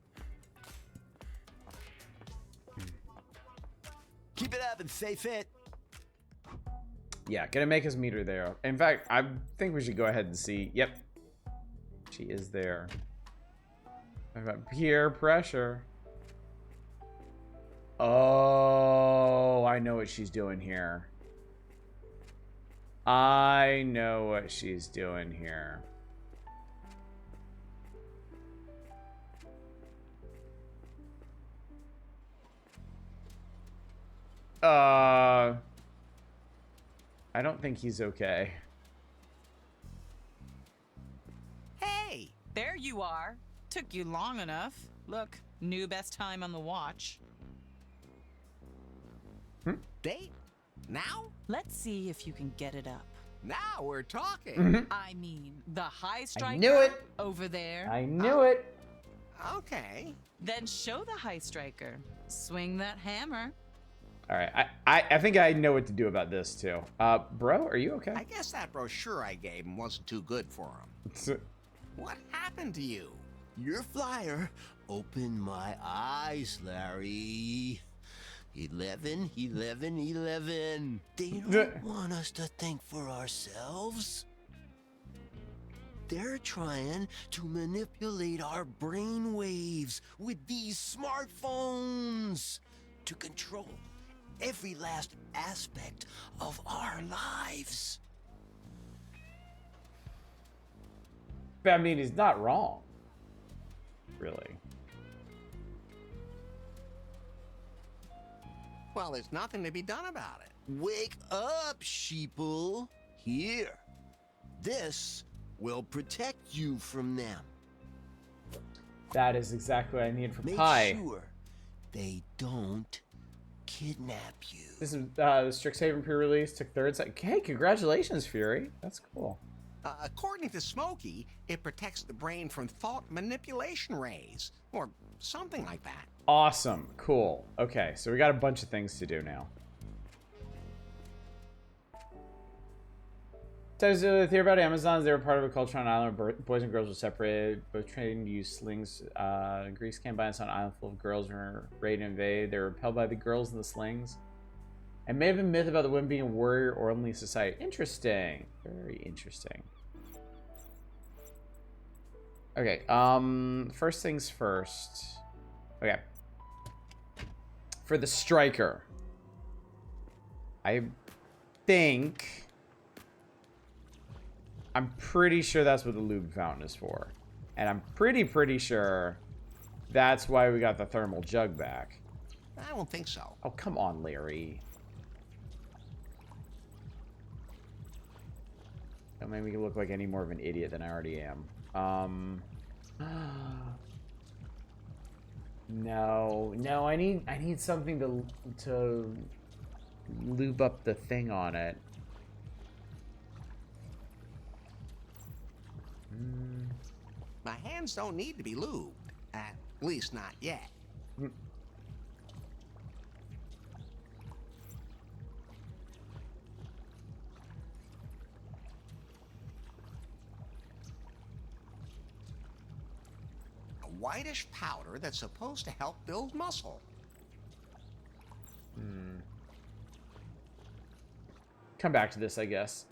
Keep it up and stay fit. Yeah, gonna make us meet her there. In fact, I think we should go ahead and see. Yep, she is there. What about peer pressure? Oh, I know what she's doing here. I know what she's doing here. I don't think he's okay. Hey! There you are. Took you long enough. Look, new best time on the watch. Date? Now? Let's see if you can get it up. Now we're talking. I mean, the high striker I knew it. over there. I knew it. Okay. Then show the high striker. Swing that hammer. All right, I think I know what to do about this too. Bro, are you okay? I guess that brochure I gave him wasn't too good for him. What happened to you? Your flyer opened my eyes, Larry. 11, 11, 11. They don't want us to think for ourselves. They're trying to manipulate our brain waves with these smartphones to control every last aspect of our lives. But I mean, he's not wrong. Really. Well, there's nothing to be done about it. Wake up, sheeple. Here. This will protect you from them. That is exactly what I need for Make Pi. sure they don't kidnap you. This is the Strixhaven pre-release, took third. Hey, congratulations, Fury. That's cool. According to Smokey, it protects the brain from thought manipulation rays, or something like that. Awesome. Cool. Okay, so we got a bunch of things to do now. So the theory about Amazons, they were part of a culture on an island where boys and girls were separated, both trained to use slings. Greeks came by and saw an island full of girls and were ready to invade. They were repelled by the girls and the slings. And may have been a myth about the women being a warrior or only society. Interesting. Very interesting. Okay, first things first. Okay. For the striker. I'm pretty sure that's what the lube fountain is for. And I'm pretty sure that's why we got the thermal jug back. I don't think so. Oh, come on, Larry. Don't make me look like any more of an idiot than I already am. No, I need something to lube up the thing on it. My hands don't need to be lubed. At least not yet. A whitish powder that's supposed to help build muscle. Come back to this, I guess.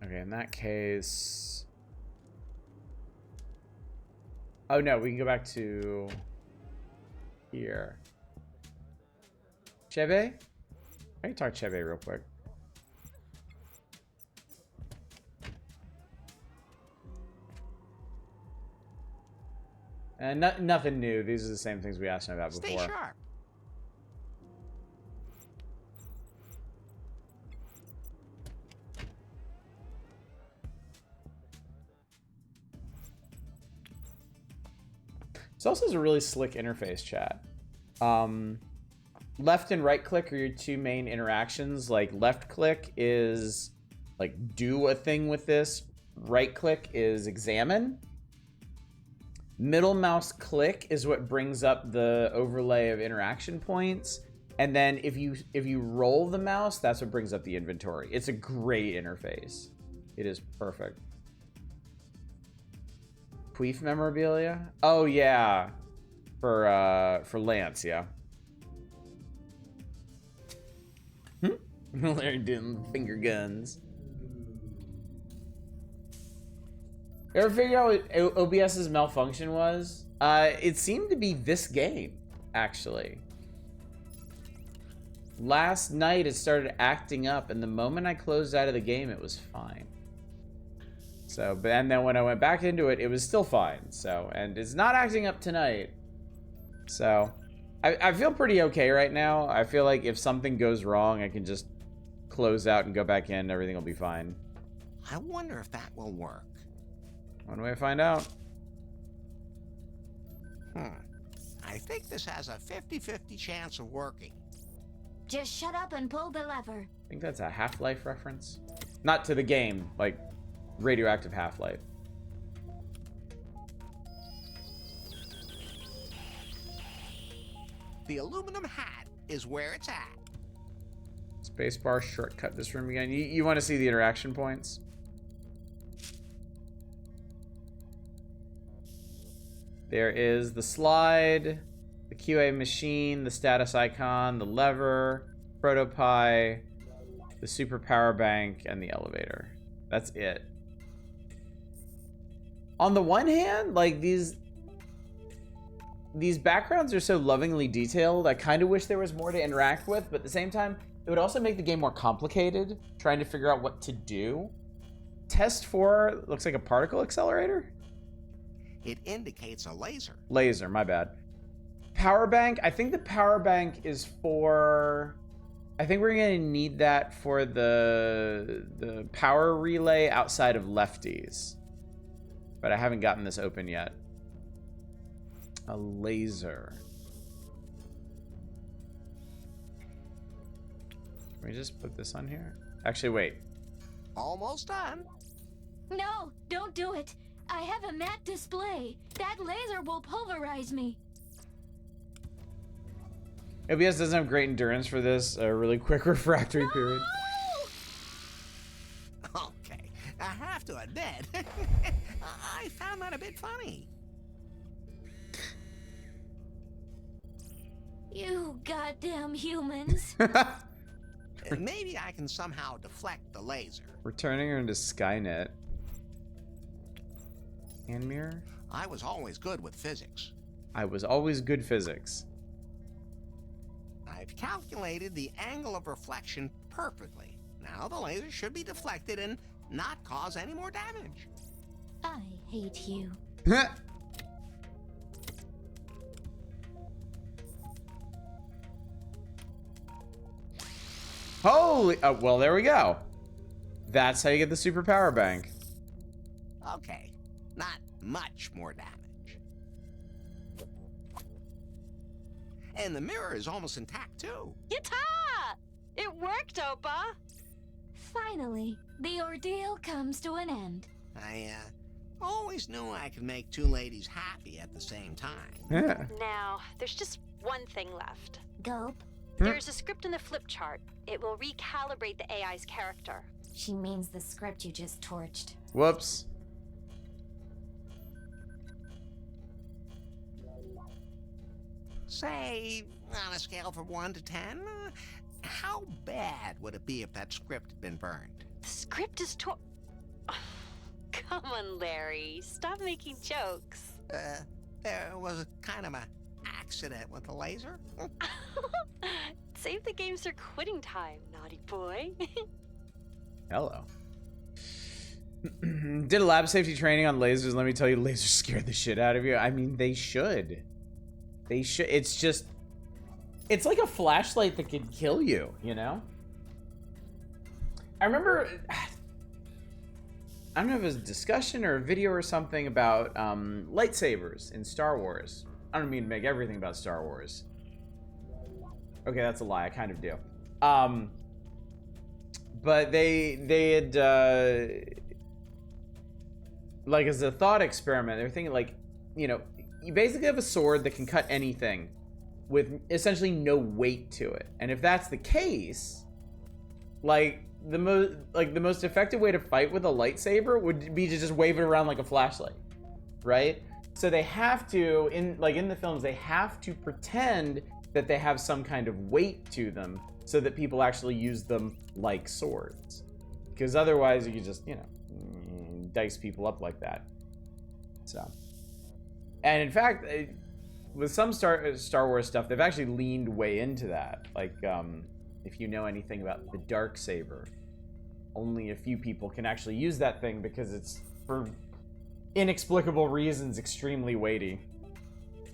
Okay, in that case... Oh no, we can go back to... here. Chebe? I can talk Chebe real quick. And nothing new. These are the same things we asked him about before. Stay sharp. This also has a really slick interface, chat. Left and right click are your two main interactions. Like left click is like do a thing with this. Right click is examine. Middle mouse click is what brings up the overlay of interaction points. And then if you roll the mouse, that's what brings up the inventory. It's a great interface. It is perfect. Queef memorabilia? Oh yeah. For Lance, yeah. Larry doing finger guns. You ever figure out what OBS's malfunction was? It seemed to be this game, actually. Last night it started acting up, and the moment I closed out of the game, it was fine. So, and then when I went back into it, it was still fine. So, and it's not acting up tonight. So, I feel pretty okay right now. I feel like if something goes wrong, I can just close out and go back in. Everything will be fine. I wonder if that will work. When do I find out? I think this has a 50-50 chance of working. Just shut up and pull the lever. I think that's a Half-Life reference. Not to the game, like radioactive Half-Life. The aluminum hat is where it's at. Spacebar, shortcut this room again. You want to see the interaction points? There is the slide, the QA machine, the status icon, the lever, ProtoPie, the super power bank, and the elevator. That's it. On the one hand, like these backgrounds are so lovingly detailed. I kind of wish there was more to interact with, but at the same time, it would also make the game more complicated, trying to figure out what to do. Test 4 looks like a particle accelerator. It indicates a laser. Laser, my bad. Power bank. I think the power bank is for... I think we're going to need that for the power relay outside of Lefties. But I haven't gotten this open yet. A laser. Can we just put this on here? Actually, wait. Almost done. No, don't do it. I have a matte display. That laser will pulverize me. OBS doesn't have great endurance for this really quick refractory period. Okay, I have to admit, I found that a bit funny. You goddamn humans. Maybe I can somehow deflect the laser. Returning her into Skynet. Hand mirror? I was always good with physics. I was always good physics. I've calculated the angle of reflection perfectly. Now the laser should be deflected and not cause any more damage. I hate you. Holy... well, there we go. That's how you get the super power bank. Okay, not much more damage. And the mirror is almost intact, too. Yatta! It worked, Opa! Finally, the ordeal comes to an end. I always knew I could make two ladies happy at the same time. Yeah. Now, there's just one thing left. Gulp. There's a script in the flip chart. It will recalibrate the AI's character. She means the script you just torched. Whoops. Say, on a scale from 1 to 10, how bad would it be if that script had been burned? The script is Come on, Larry. Stop making jokes. There was a kind of an accident with the laser. Save the games for quitting time, naughty boy. Hello. Did a lab safety training on lasers. Let me tell you, lasers scared the shit out of you. I mean, they should. They should. It's just... It's like a flashlight that could kill you, you know? I remember... I don't know if it was a discussion or a video or something about lightsabers in Star Wars. I don't mean to make everything about Star Wars. Okay, that's a lie. I kind of do. But they had like as a thought experiment, they're thinking like, you know, you basically have a sword that can cut anything with essentially no weight to it. And if that's the case, like the most effective way to fight with a lightsaber would be to just wave it around like a flashlight, right? So they have to, in the films, they have to pretend that they have some kind of weight to them so that people actually use them like swords. Because otherwise you could just, you know, dice people up like that. So, and in fact, with some Star Wars stuff, they've actually leaned way into that. Like, if you know anything about the Darksaber, only a few people can actually use that thing because it's, for inexplicable reasons, extremely weighty.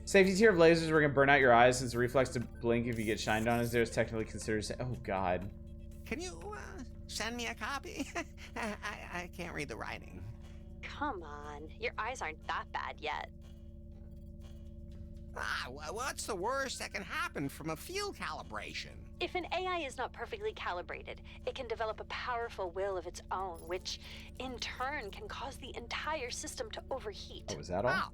Safety tier of lasers were gonna burn out your eyes since the reflex to blink if you get shined on is there is technically considered. Oh God. Can you send me a copy? I can't read the writing. Come on, your eyes aren't that bad yet. What's the worst that can happen from a field calibration? If an AI is not perfectly calibrated, it can develop a powerful will of its own, which in turn can cause the entire system to overheat. Oh, is that all?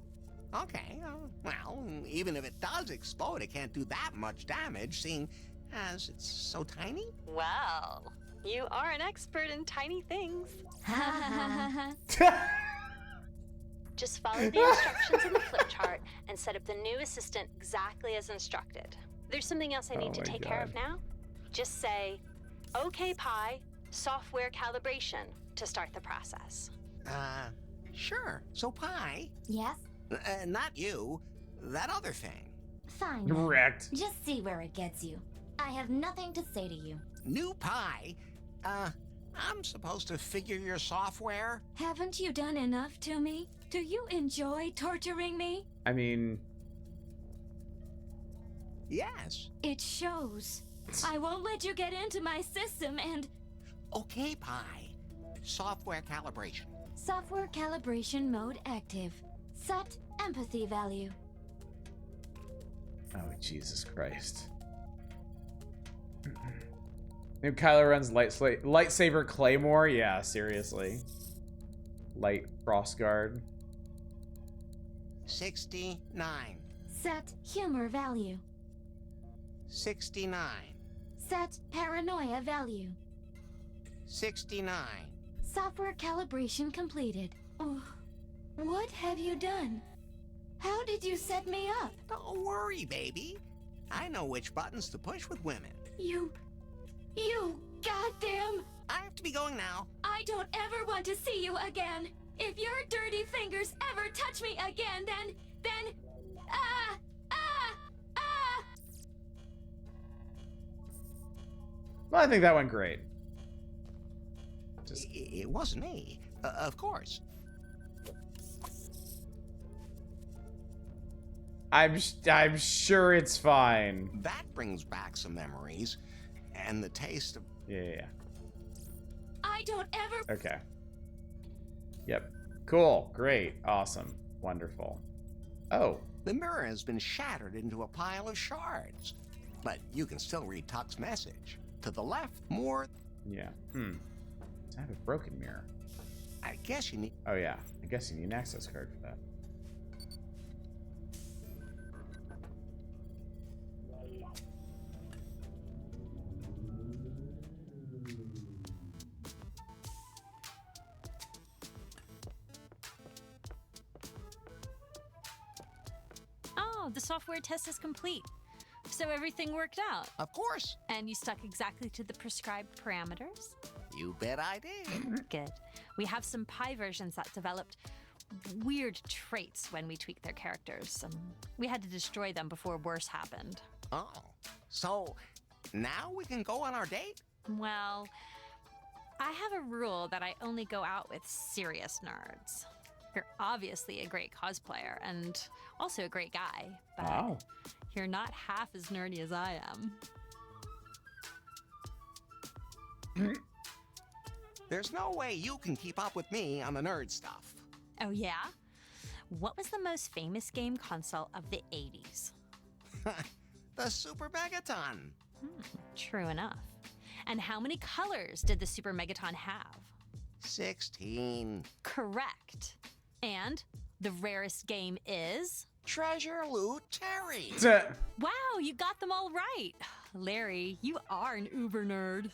Oh, okay. Well, even if it does explode, it can't do that much damage, seeing as it's so tiny. Well, you are an expert in tiny things. Just follow the instructions in the flip chart and set up the new assistant exactly as instructed. There's something else I need to take care of now. Just say, "Okay, Pi, software calibration," to start the process. Sure. So, Pi. Yes? Not you. That other thing. Fine. Correct. Just see where it gets you. I have nothing to say to you. New Pi? I'm supposed to figure your software? Haven't you done enough to me? Do you enjoy torturing me? I mean... Yes. It shows. I won't let you get into my system and... Okay, Pi. Software calibration. Software calibration mode active. Set empathy value. Oh, Jesus Christ. New Kylo Ren's lightsaber Claymore? Yeah, seriously. Light Crossguard. 69. Set humor value. 69. Set paranoia value. 69. Software calibration completed. Oh, what have you done? How did you set me up? Don't worry, baby. I know which buttons to push with women. You goddamn... I have to be going now. I don't ever want to see you again. If your dirty fingers ever touch me again, then... Well, I think that went great. It wasn't me. Of course. I'm sure it's fine. That brings back some memories, and the taste of... Yeah. I don't ever... Okay. Yep. Cool. Great. Awesome. Wonderful. Oh. The mirror has been shattered into a pile of shards, but you can still read Tuck's message. To the left, more... Yeah. I have a broken mirror. I guess you need... Oh, yeah. I guess you need an access card for that. Oh, the software test is complete. So everything worked out. Of course. And you stuck exactly to the prescribed parameters? You bet I did. Good. We have some Pi versions that developed weird traits when we tweaked their characters. We had to destroy them before worse happened. Oh. So, now we can go on our date? Well, I have a rule that I only go out with serious nerds. You're obviously a great cosplayer and also a great guy, but wow. You're not half as nerdy as I am. There's no way you can keep up with me on the nerd stuff. Oh, yeah? what was the most famous game console of the 80s? The Super Megaton. True enough. And how many colors did the Super Megaton have? 16. Correct. And the rarest game is? Treasure Loot Terry. Wow, you got them all right. Larry, you are an uber nerd.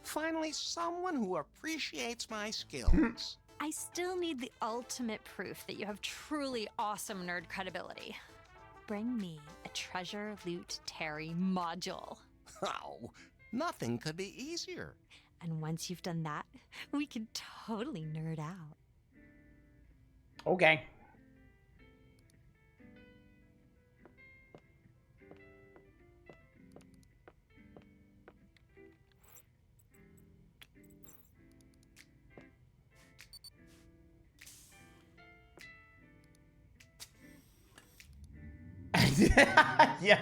Finally, someone who appreciates my skills. I still need the ultimate proof that you have truly awesome nerd credibility. Bring me a Treasure Loot Terry module. Oh, nothing could be easier. And once you've done that, we can totally nerd out. Okay. Yeah.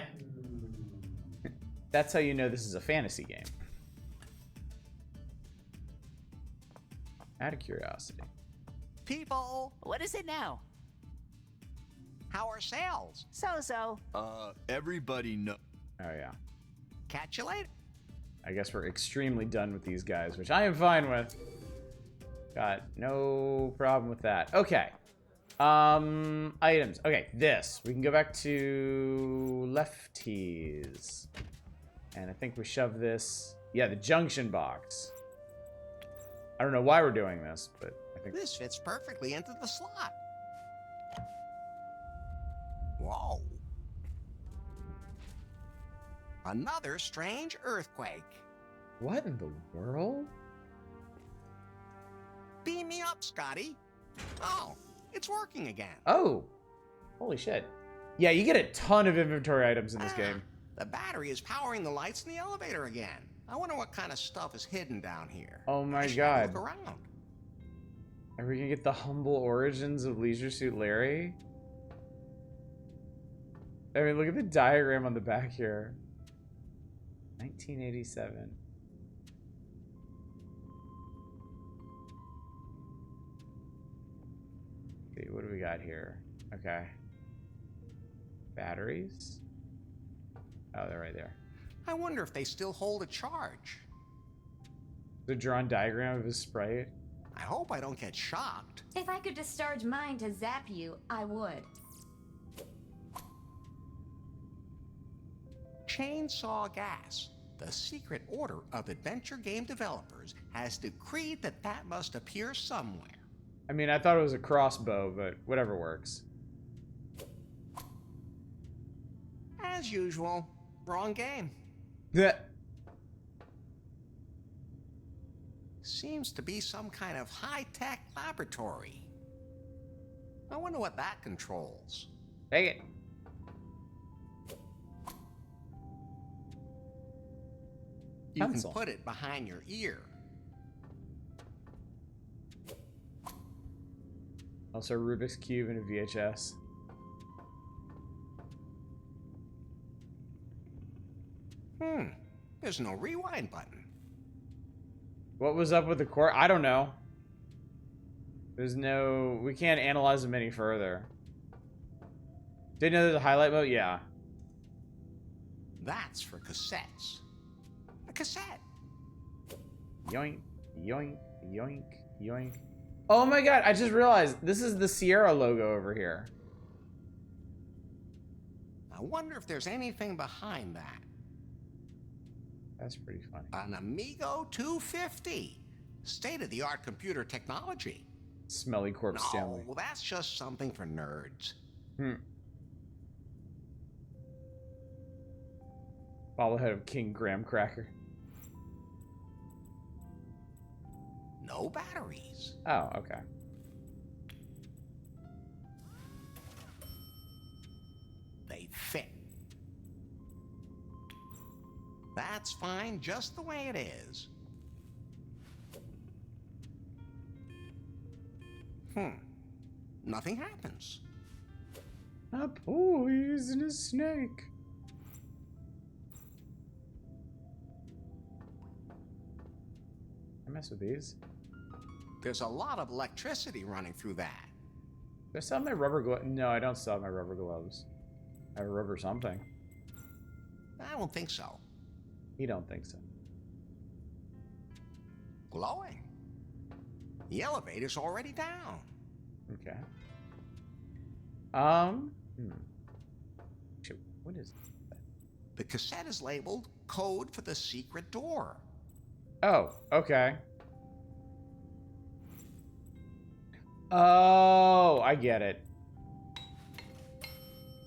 That's how you know this is a fantasy game. Out of curiosity. People, What is it now? how are sales? So-so. Everybody know. Oh yeah. Catch you later. I guess we're extremely done with these guys, which I am fine with. Got no problem with that. Okay. Items. Okay, this. We can go back to lefties. And I think we shove this. Yeah, the junction box. I don't know why we're doing this, but I think This fits perfectly into the slot. Whoa. Another strange earthquake. What in the world? Beam me up, Scotty. Oh, it's working again. Oh. Holy shit. Yeah, you get a ton of inventory items in this game. The battery is powering the lights in the elevator again. I wonder what kind of stuff is hidden down here. Oh my I should god. Look around. Are we gonna get the humble origins of Leisure Suit Larry? I mean, look at the diagram on the back here. 1987. See, what do we got here? Okay. Batteries? Oh, they're right there. I wonder if they still hold a charge. The drawn diagram of his sprite. I hope I don't get shocked. If I could discharge mine to zap you, I would. Chainsaw gas. The secret order of adventure game developers has decreed that that must appear somewhere. I mean, I thought it was a crossbow, but whatever works. As usual, wrong game. Yeah. Seems to be some kind of high-tech laboratory. I wonder what that controls. Take it. You Pencil. can put it behind your ear. Also, Rubik's Cube and a VHS. There's no rewind button. What was up with the core? I don't know. There's no... We can't analyze them any further. Didn't know there's a highlight mode? Yeah. That's for cassettes. A cassette. Yoink, yoink, yoink, yoink. Oh my god, I just realized this is the Sierra logo over here. I wonder if there's anything behind that. That's pretty funny. An Amigo 250. State-of-the-art computer technology. Smelly corpse Stanley. No, that's just something for nerds. Bobblehead of King Graham Cracker. No batteries. Oh, okay. They fit. That's fine just the way it is. Nothing happens. A poisonous snake. I mess with these. There's a lot of electricity running through that. I still have my rubber glove? No, I don't still have my rubber gloves. I have rubber something. I don't think so. You don't think so? Glowing. The elevator's already down. Okay. Shit, what is that? The cassette is labeled Code for the Secret Door. Oh, okay. Oh, I get it.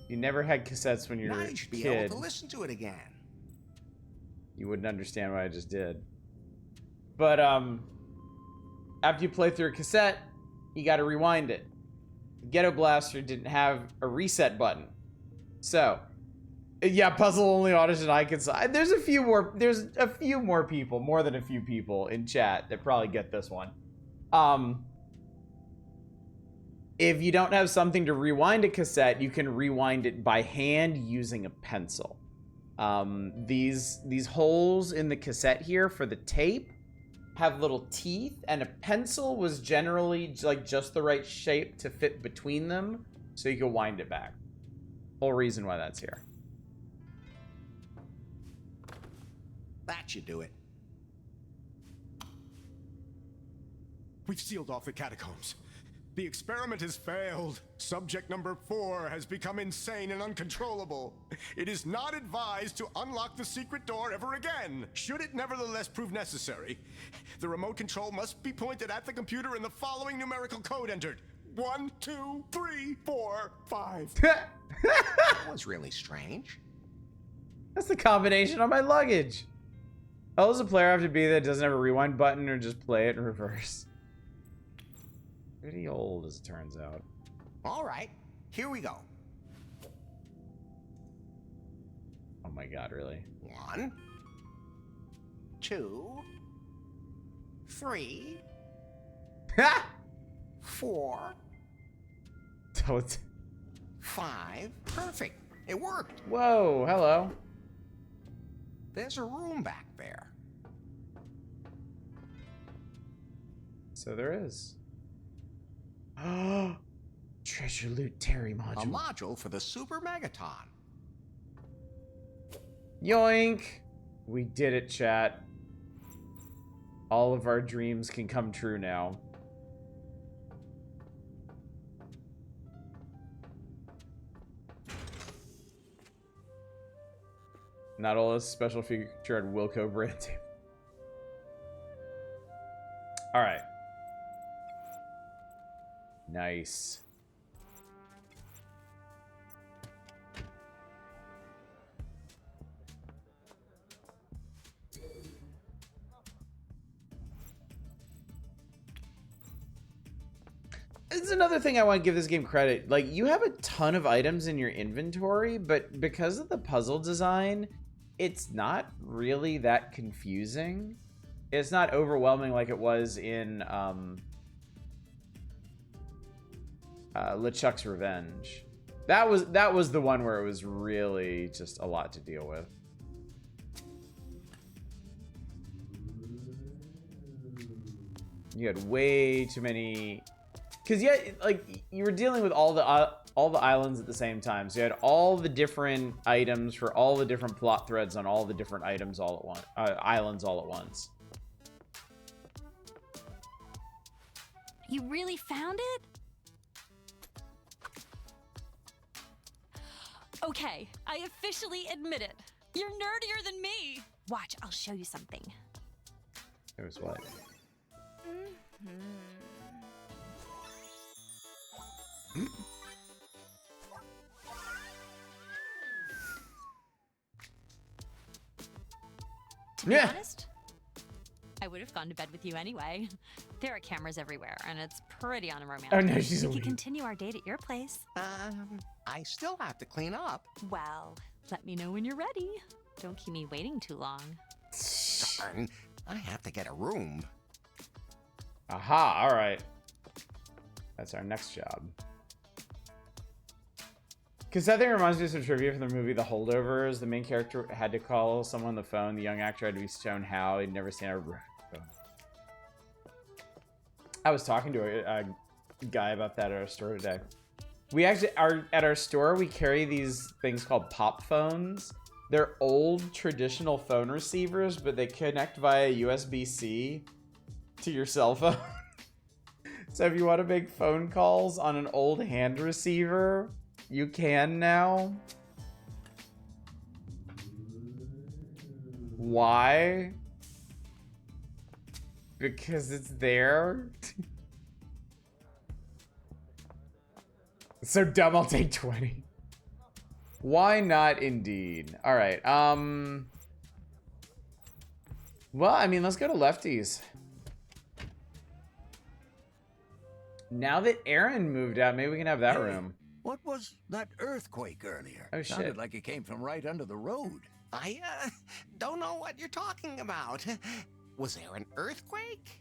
You never had cassettes when you were Now a you should be able kid. to listen to it again. You wouldn't understand what I just did. But, after you play through a cassette, you gotta rewind it. The Ghetto Blaster didn't have a reset button. So, yeah, puzzle only audition I can say. There's a few more people, more than a few people in chat that probably get this one. If you don't have something to rewind a cassette, you can rewind it by hand using a pencil. These holes in the cassette here for the tape have little teeth, and a pencil was generally like just the right shape to fit between them so you could wind it back. Whole reason why that's here. That should do it. We've sealed off the catacombs. The experiment has failed. Subject number 4 has become insane and uncontrollable. It is not advised to unlock the secret door ever again. Should it nevertheless prove necessary, the remote control must be pointed at the computer and the following numerical code entered. 1, 2, 3, 4, 5. That was really strange. That's the combination on my luggage. How does a player have to be that doesn't have a rewind button or just play it in reverse? Pretty old, as it turns out. All right, here we go. Oh my god, really? 1, 2, 3, 4, So it's... 5. Perfect. It worked. Whoa, hello. There's a room back there. So there is. Treasure loot Terry module. A module for the Super Megaton. Yoink! We did it, chat. All of our dreams can come true now. Not all this special feature at Wilco branding. Alright. Nice. It's another thing I want to give this game credit. Like, you have a ton of items in your inventory, but because of the puzzle design, it's not really that confusing. It's not overwhelming like it was in LeChuck's Revenge. That was the one where it was really just a lot to deal with. You had way too many, because yeah, like you were dealing with all the islands at the same time. So you had all the different items for all the different plot threads on all the different items all at once, islands all at once. You really found it? Okay, I officially admit it. You're nerdier than me. Watch, I'll show you something. It was what? To be honest, I would have gone to bed with you anyway. There are cameras everywhere, and it's pretty unromantic. Oh no, she's a We weed. could continue our date at your place. I still have to clean up. Well, let me know when you're ready. Don't keep me waiting too long. Darn, I have to get a room. Aha, all right. That's our next job. Because that thing reminds me of some trivia from the movie The Holdovers. The main character had to call someone on the phone. The young actor had to be shown how. He'd never seen a... I was talking to a guy about that at our store today. We actually are at our store. We carry these things called pop phones. They're old traditional phone receivers, but they connect via USB-C to your cell phone. So if you want to make phone calls on an old hand receiver, you can now. Why? Because it's there. It's so dumb, I'll take 20. Why not indeed? All right. Well, I mean, let's go to Lefties. Now that Aaron moved out, maybe we can have that room. What was that earthquake earlier? Oh, shit. Sounded like it came from right under the road. I don't know what you're talking about. Was there an earthquake?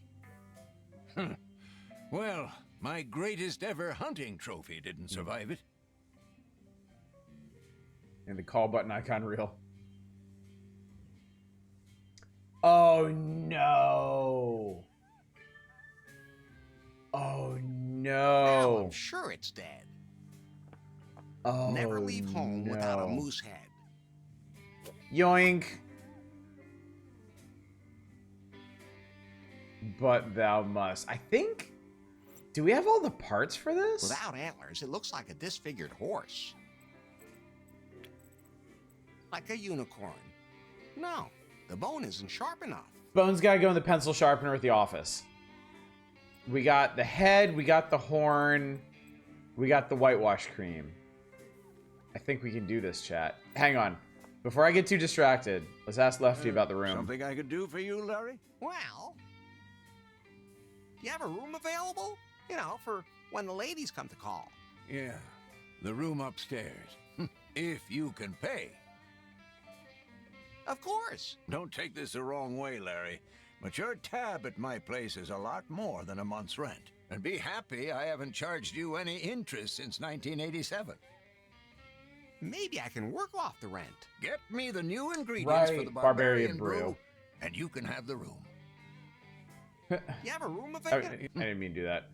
Well, my greatest ever hunting trophy didn't survive it. And the call button icon real. Oh no. Oh Well, no. I'm sure it's dead. Oh, Never leave home without a no. moose head. Yoink. But thou must. I think. Do we have all the parts for this? Without antlers, it looks like a disfigured horse. Like a unicorn. No, the bone isn't sharp enough. Bones gotta go in the pencil sharpener at the office. We got the head, we got the horn, we got the whitewash cream. I think we can do this, chat. Hang on. Before I get too distracted, let's ask Lefty about the room. Something I could do for you, Larry? Well, you have a room available? You know, for when the ladies come to call. Yeah, the room upstairs. If you can pay. Of course. Don't take this the wrong way, Larry, but your tab at my place is a lot more than a month's rent. And be happy I haven't charged you any interest since 1987. Maybe I can work off the rent. Get me the new ingredients for Right, the Barbarian Barbarian Brew. Brew, and you can have the room. You have a room I available? didn't mean to do that.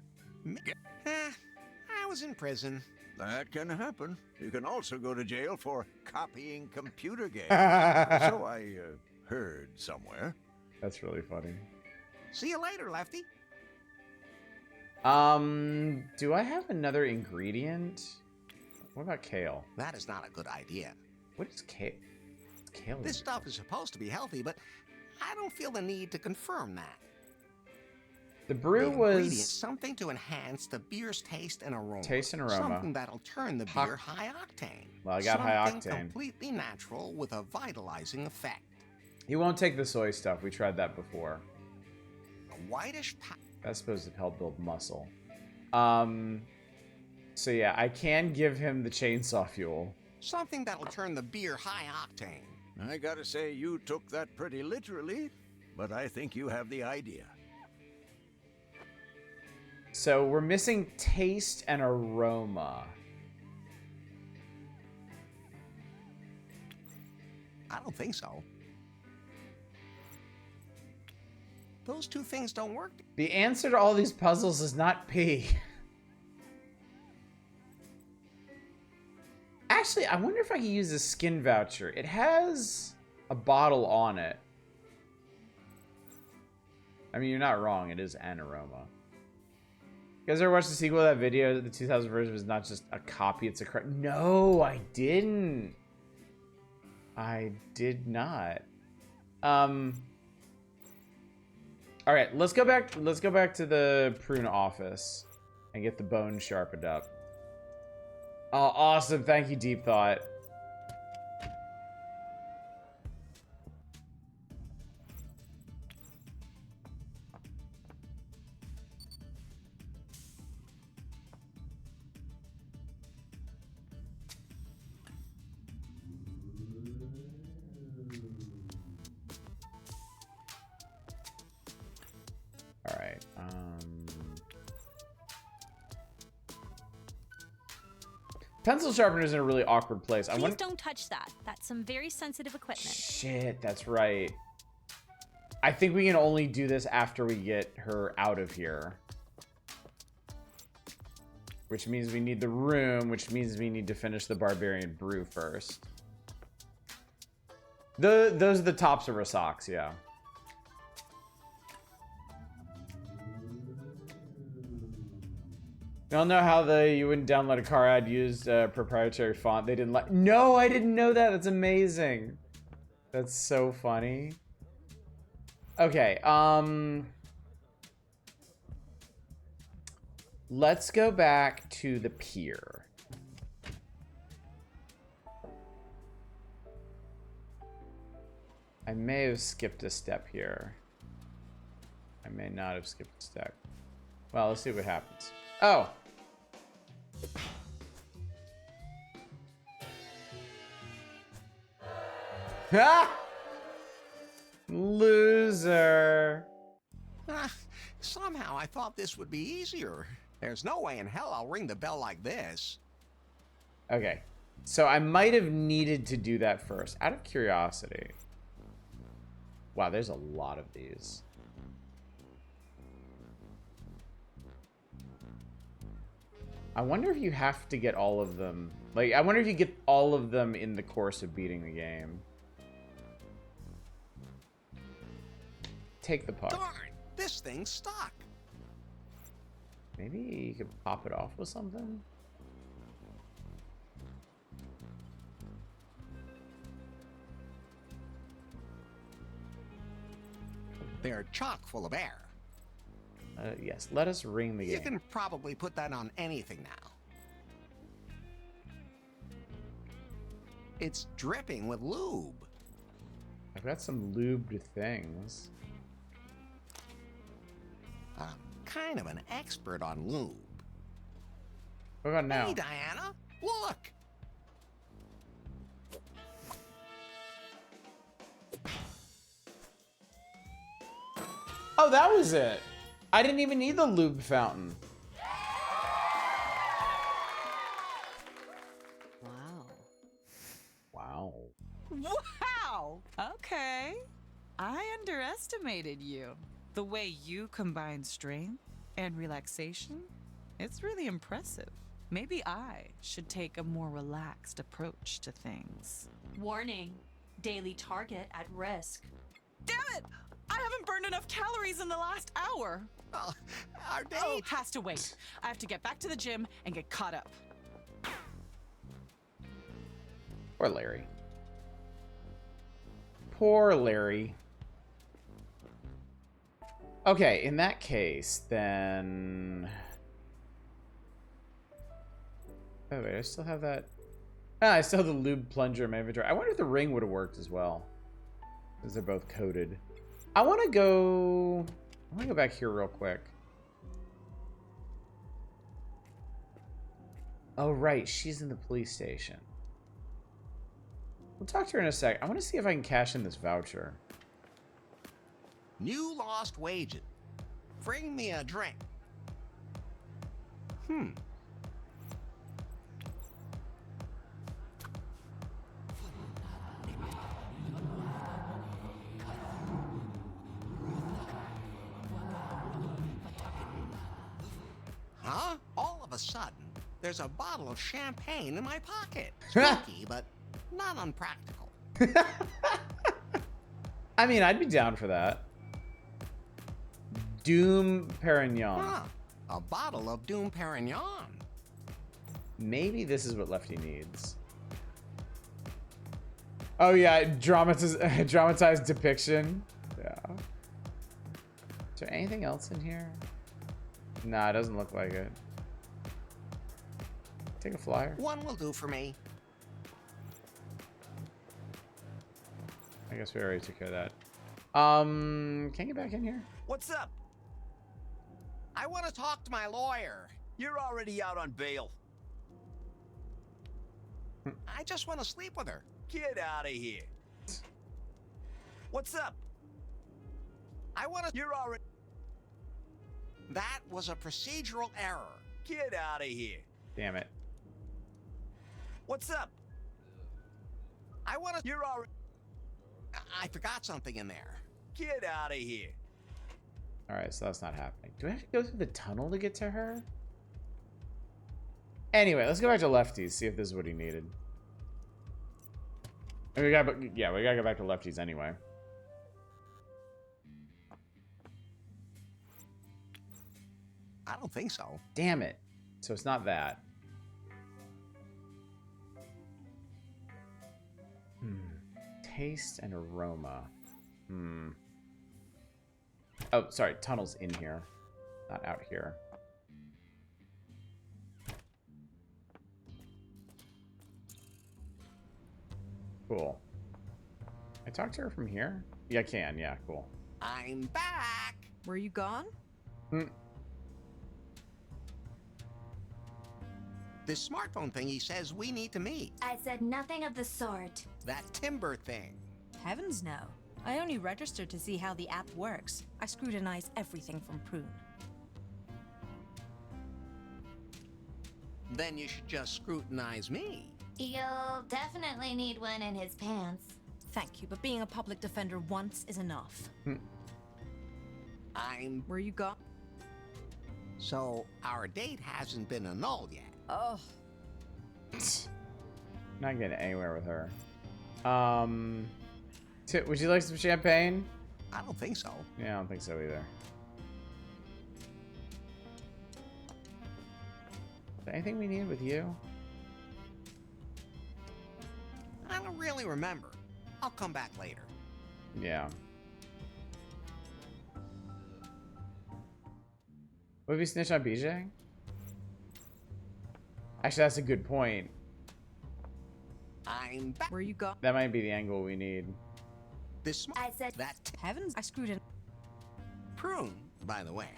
I was in prison. That can happen. You can also go to jail for copying computer games. So I heard somewhere. That's really funny. See you later, Lefty. Do I have another ingredient? What about kale? That is not a good idea. What is kale? Kale. This stuff is supposed to be healthy, but I don't feel the need to confirm that. The brew The ingredient, was something to enhance the beer's taste and aroma. Taste and aroma. Something that'll turn the beer high octane. Well, I got high Something octane. completely natural with a vitalizing effect. He won't take the soy stuff. We tried that before. A whitish That's supposed to help build muscle. So yeah, I can give him the chainsaw fuel. something that'll turn the beer high octane. I gotta say, you took that pretty literally, but I think you have the idea. So we're missing taste and aroma. I don't think so. Those two things don't work. The answer to all these puzzles is not P. Actually, I wonder if I can use a skin voucher. It has a bottle on it. I mean, you're not wrong. It is an aroma. You guys ever watched the sequel to that video? The 2000 version was not just a copy, it's a correct. No, I didn't. I did not. All right, let's go back to the prune office and get the bone sharpened up. Oh, awesome. Thank you, Deep Thought. All right. Pencil sharpener's in a really awkward place. Please don't touch that. That's some very sensitive equipment. Shit, that's right. I think we can only do this after we get her out of here. Which means we need the room, which means we need to finish the Barbarian Brew first. Those are the tops of our socks, yeah. Y'all know how you wouldn't download a car ad used proprietary font. They didn't like. No, I didn't know that. That's amazing. That's so funny. Okay, let's go back to the pier. I may have skipped a step here. I may not have skipped a step. Well, let's see what happens. Oh. Ah! Loser. Somehow I thought this would be easier. There's no way in hell I'll ring the bell like this. Okay. So I might have needed to do that first, out of curiosity. Wow, there's a lot of these. I wonder if you have to get all of them. Like, I wonder if you get all of them in the course of beating the game. Take the puck. Darn, this thing's stuck. Maybe you could pop it off with something? They're chock full of air. Yes, let us ring the game. You can probably put that on anything now. It's dripping with lube. I've got some lubed things. I'm kind of an expert on lube. What about now? Hey, Diana, look! Oh, that was it. I didn't even need the lube fountain. Wow. Wow. Wow! Okay. I underestimated you. The way you combine strength and relaxation, it's really impressive. Maybe I should take a more relaxed approach to things. Warning. Daily target at risk. Damn it! I haven't burned enough calories in the last hour. Our date? Oh, has to wait. I have to get back to the gym and get caught up. Poor Larry. Poor Larry. Okay, in that case, then... Oh, wait, I still have that... Ah, I still have the lube plunger in my inventory. I wonder if the ring would have worked as well. Because they're both coated. I want to go back here real quick. Oh, right. She's in the police station. We'll talk to her in a sec. I want to see if I can cash in this voucher. New lost wages. Bring me a drink. Huh? All of a sudden, there's a bottle of champagne in my pocket. Spooky, but not unpractical. I mean, I'd be down for that. Doom Perignon. Huh. A bottle of Doom Perignon. Maybe this is what Lefty needs. Oh yeah, dramatized depiction. Yeah. Is there anything else in here? Nah, it doesn't look like it. Take a flyer. One will do for me. I guess we already took care of that. Can you get back in here? What's up? I want to talk to my lawyer. You're already out on bail. I just want to sleep with her. Get out of here. What's up? I want to... You're already... That was a procedural error. Get out of here. Damn it. What's up? I want to... You're already... I forgot something in there. Get out of here. Alright, so that's not happening. Do I have to go through the tunnel to get to her? Anyway, let's go back to Lefties, see if this is what he needed. And we gotta go back to Lefties anyway. I don't think so. Damn it. So it's not that. Taste and aroma. Oh, sorry. Tunnel's in here, not out here. Cool. I talk to her from here? Yeah, I can. Yeah, cool. I'm back. Were you gone? This smartphone thingy says we need to meet. I said nothing of the sort. That timber thing. Heavens no. I only registered to see how the app works. I scrutinize everything from Prune. Then you should just scrutinize me. You'll definitely need one in his pants. Thank you, but being a public defender once is enough. Where you gone? So, our date hasn't been annulled yet. Oh. Not getting anywhere with her. Would you like some champagne? I don't think so. Yeah, I don't think so either. Is there anything we need with you? I don't really remember. I'll come back later. Yeah. Would we snitch on BJ? Actually, that's a good point. I'm back. Where you go? That might be the angle we need. I said that. Heavens, I screwed in. Prune, by the way.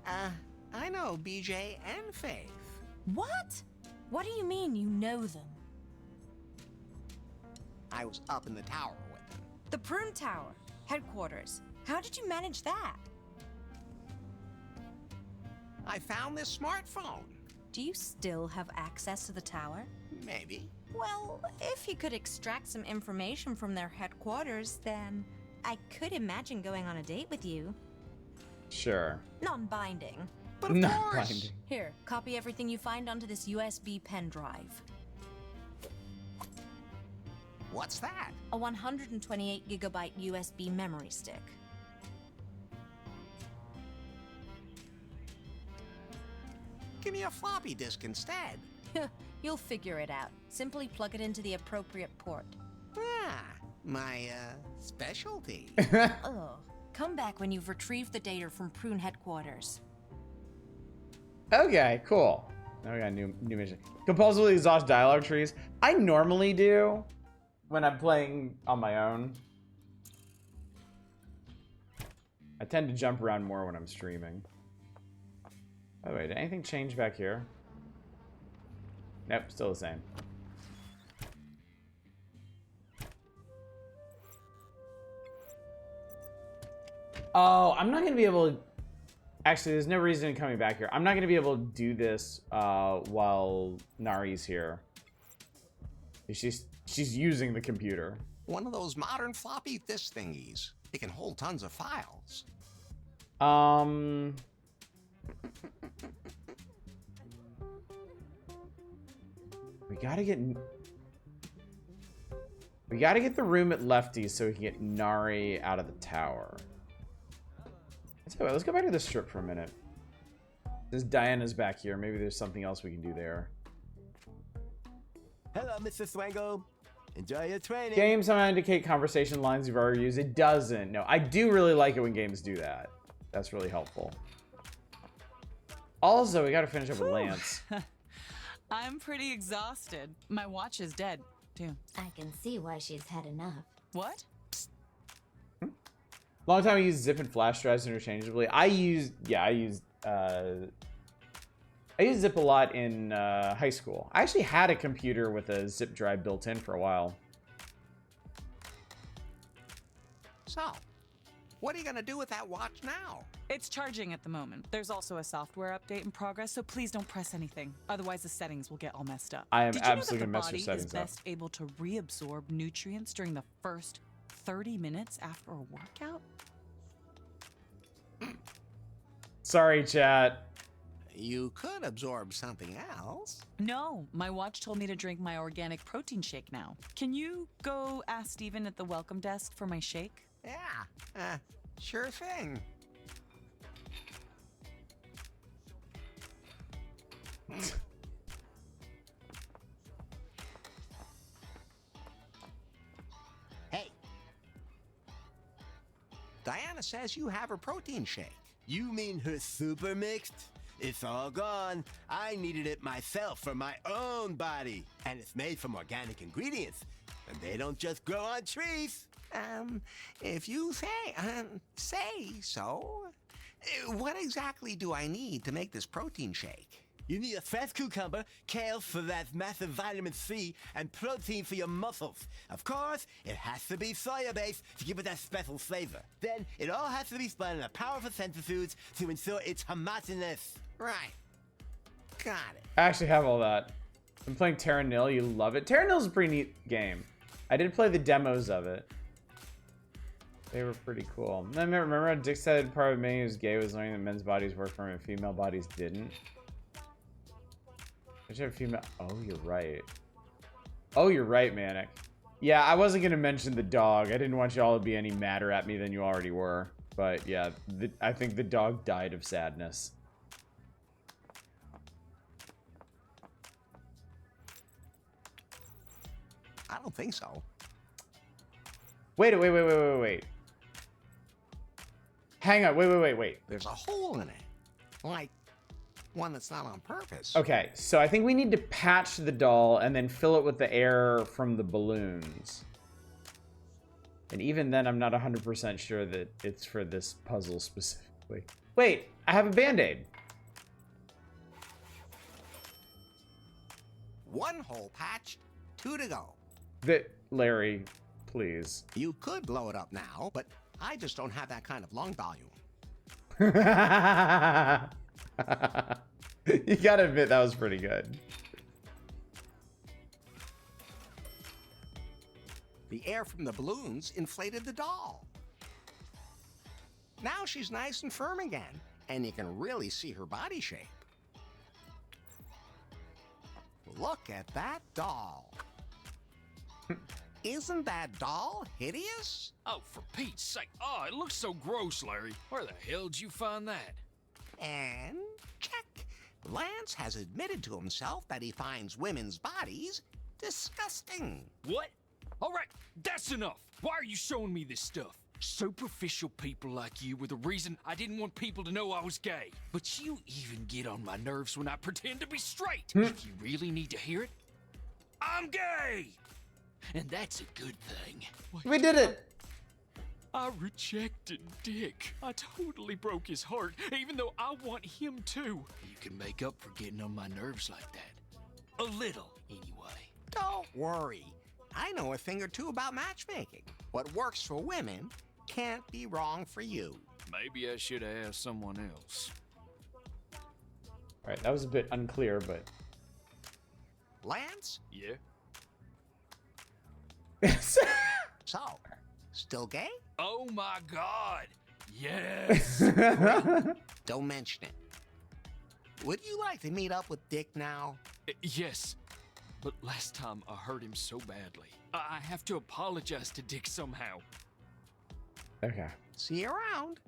I know BJ and Faith. What? What do you mean you know them? I was up in the tower with them. The Prune Tower, headquarters. How did you manage that? I found this smartphone. Do you still have access to the tower? Maybe. Well, if you could extract some information from their headquarters, then I could imagine going on a date with you. Sure. Non-binding. But of course. Here, copy everything you find onto this USB pen drive. What's that? A 128 gigabyte USB memory stick. Give me a floppy disk instead. You'll figure it out. Simply plug it into the appropriate port. Ah, my, specialty. Oh, come back when you've retrieved the data from Prune headquarters. Okay, cool. Now we got a new mission. Compulsively exhaust dialogue trees. I normally do when I'm playing on my own. I tend to jump around more when I'm streaming. By the way, did anything change back here? Nope, still the same. Oh, I'm not going to be able to... Actually, there's no reason in coming back here. I'm not going to be able to do this while Nari's here. She's using the computer. One of those modern floppy disk thingies. It can hold tons of files. We gotta get the room at Lefty so we can get Nari out of the tower. Let's go back to the strip for a minute. Since Diana's back here, maybe there's something else we can do there. Hello, Mr. Swango. Enjoy your training. Games somehow indicate conversation lines you've already used. It doesn't. No, I do really like it when games do that. That's really helpful. Also, we gotta finish up with Lance. I'm pretty exhausted. My watch is dead, too. I can see why she's had enough. What? Long time I used zip and flash drives interchangeably. I use zip a lot in high school. I actually had a computer with a zip drive built in for a while. So, what are you gonna do with that watch now? It's charging at the moment. There's also a software update in progress, so please don't press anything. Otherwise, the settings will get all messed up. I am Did you absolutely know that gonna mess your the body is settings up. best able to reabsorb nutrients during the first 30 minutes after a workout? Sorry, chat. You could absorb something else. No, my watch told me to drink my organic protein shake now. Can you go ask Steven at the welcome desk for my shake? Yeah, sure thing. Hey. Diana says you have her protein shake. You mean her super mixed? It's all gone. I needed it myself for my own body. And it's made from organic ingredients. And they don't just grow on trees. If you say so. What exactly do I need to make this protein shake? You need a fresh cucumber, kale for that massive vitamin C, and protein for your muscles. Of course, it has to be soya-based to give it that special flavor. Then, it all has to be spun in a powerful centrifuge to ensure it's homogeneous. Right. Got it. I actually have all that. I'm playing Terra Nil. You love it. Terra Nil's a pretty neat game. I did play the demos of it. They were pretty cool. Remember how Dick said part of me who's gay was learning that men's bodies work for him and female bodies didn't? I should have female. Oh, you're right. Oh, you're right, Manic. Yeah, I wasn't going to mention the dog. I didn't want you all to be any madder at me than you already were. But yeah, I think the dog died of sadness. I don't think so. Wait. Hang on, wait. There's a hole in it. Like one that's not on purpose. Okay, so I think we need to patch the doll and then fill it with the air from the balloons. And even then, I'm not 100% sure that it's for this puzzle specifically. Wait, I have a Band-Aid. One hole patched, 2 to go. Larry, please. You could blow it up now, but I just don't have that kind of lung volume. You gotta admit that was pretty good. The air from the balloons inflated the doll. Now she's nice and firm again, and you can really see her body shape. Look at that doll. Isn't that doll hideous? Oh, for Pete's sake. Oh, it looks so gross, Larry. Where the hell did you find that? And check. Lance has admitted to himself that he finds women's bodies disgusting. What? All right, that's enough. Why are you showing me this stuff? Superficial people like you were the reason I didn't want people to know I was gay. But you even get on my nerves when I pretend to be straight. If you really need to hear it, I'm gay! And that's a good thing. We did it! I rejected Dick. I totally broke his heart, even though I want him too. You can make up for getting on my nerves like that. A little, anyway. Don't worry. I know a thing or two about matchmaking. What works for women can't be wrong for you. Maybe I should have asked someone else. Alright, that was a bit unclear, but... Lance? Yeah? So, still gay? Oh my God! Yes! Don't mention it. Would you like to meet up with Dick now? Yes. But last time I hurt him so badly. I have to apologize to Dick somehow. Okay. See you around.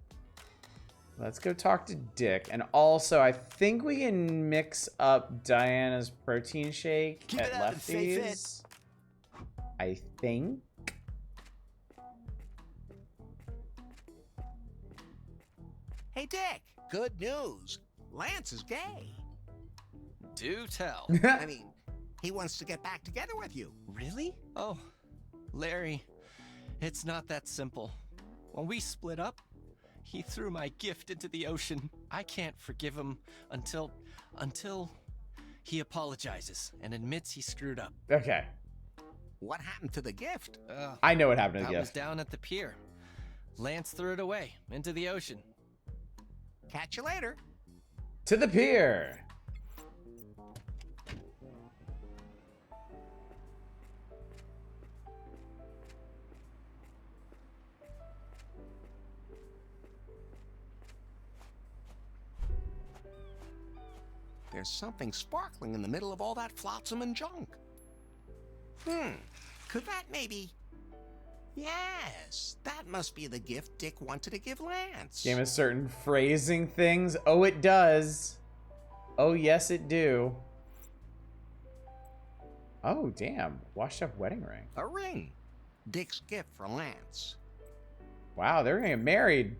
Let's go talk to Dick. And also, I think we can mix up Diana's protein shake Keep at it up and stay fit. Lefty's. I think. Hey, Dick. Good news. Lance is gay. Do tell. I mean, he wants to get back together with you. Really? Oh, Larry, it's not that simple. When we split up, he threw my gift into the ocean. I can't forgive him until he apologizes and admits he screwed up. Okay. What happened to the gift? I know what happened to the That was gift. down at the pier. Lance threw it away into the ocean. Catch you later. To the pier. there's something sparkling in the middle of all that flotsam and junk. Could that maybe... Yes, that must be the gift Dick wanted to give Lance. Game has certain phrasing things. Oh, it does. Oh, yes, it do. Oh, damn. Washed up wedding ring. A ring. Dick's gift for Lance. Wow, they're gonna get married.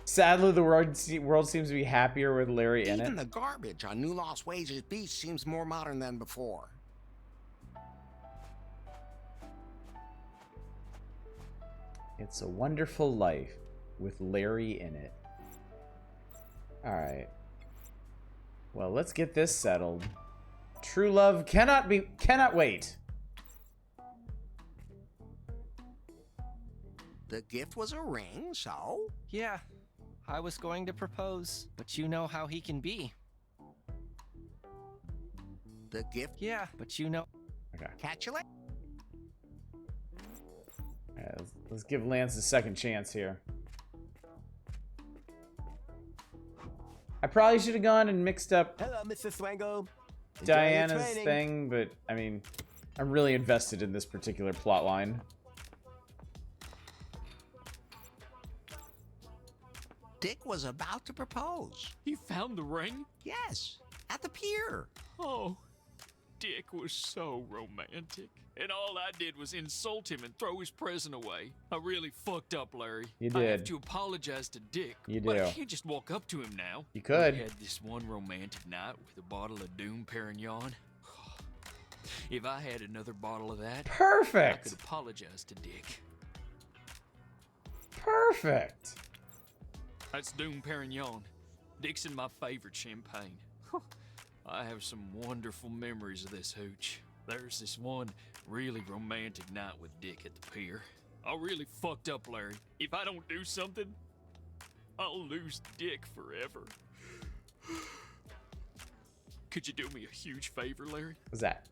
Sadly, the world seems to be happier with Larry in it. Even the garbage on New Lost Wages Beach seems more modern than before. It's a Wonderful Life with Larry in it. Alright. Well, let's get this settled. True love cannot wait. The gift was a ring, so? Yeah, I was going to propose, but you know how he can be. The gift? Yeah, but you know. Okay. Catch you later. Alright, let's give Lance a second chance here. I probably should have gone and mixed up Hello, Mr. Swango. Diana's thing, but I mean, I'm really invested in this particular plot line. Dick was about to propose. You found the ring? Yes, at the pier. Oh, Dick was so romantic. And all I did was insult him and throw his present away. I really fucked up, Larry. You I have did. to apologize to Dick. You But I do. can't just walk up to him now. You could. We had this one romantic night with a bottle of Doom Perignon. If I had another bottle of that, Perfect. I could apologize to Dick. Perfect. That's Doom Perignon. Dixon, my favorite champagne. I have some wonderful memories of this hooch. There's this one really romantic night with Dick at the pier. I really fucked up, Larry. If I don't do something, I'll lose Dick forever. Could you do me a huge favor, Larry? What's that?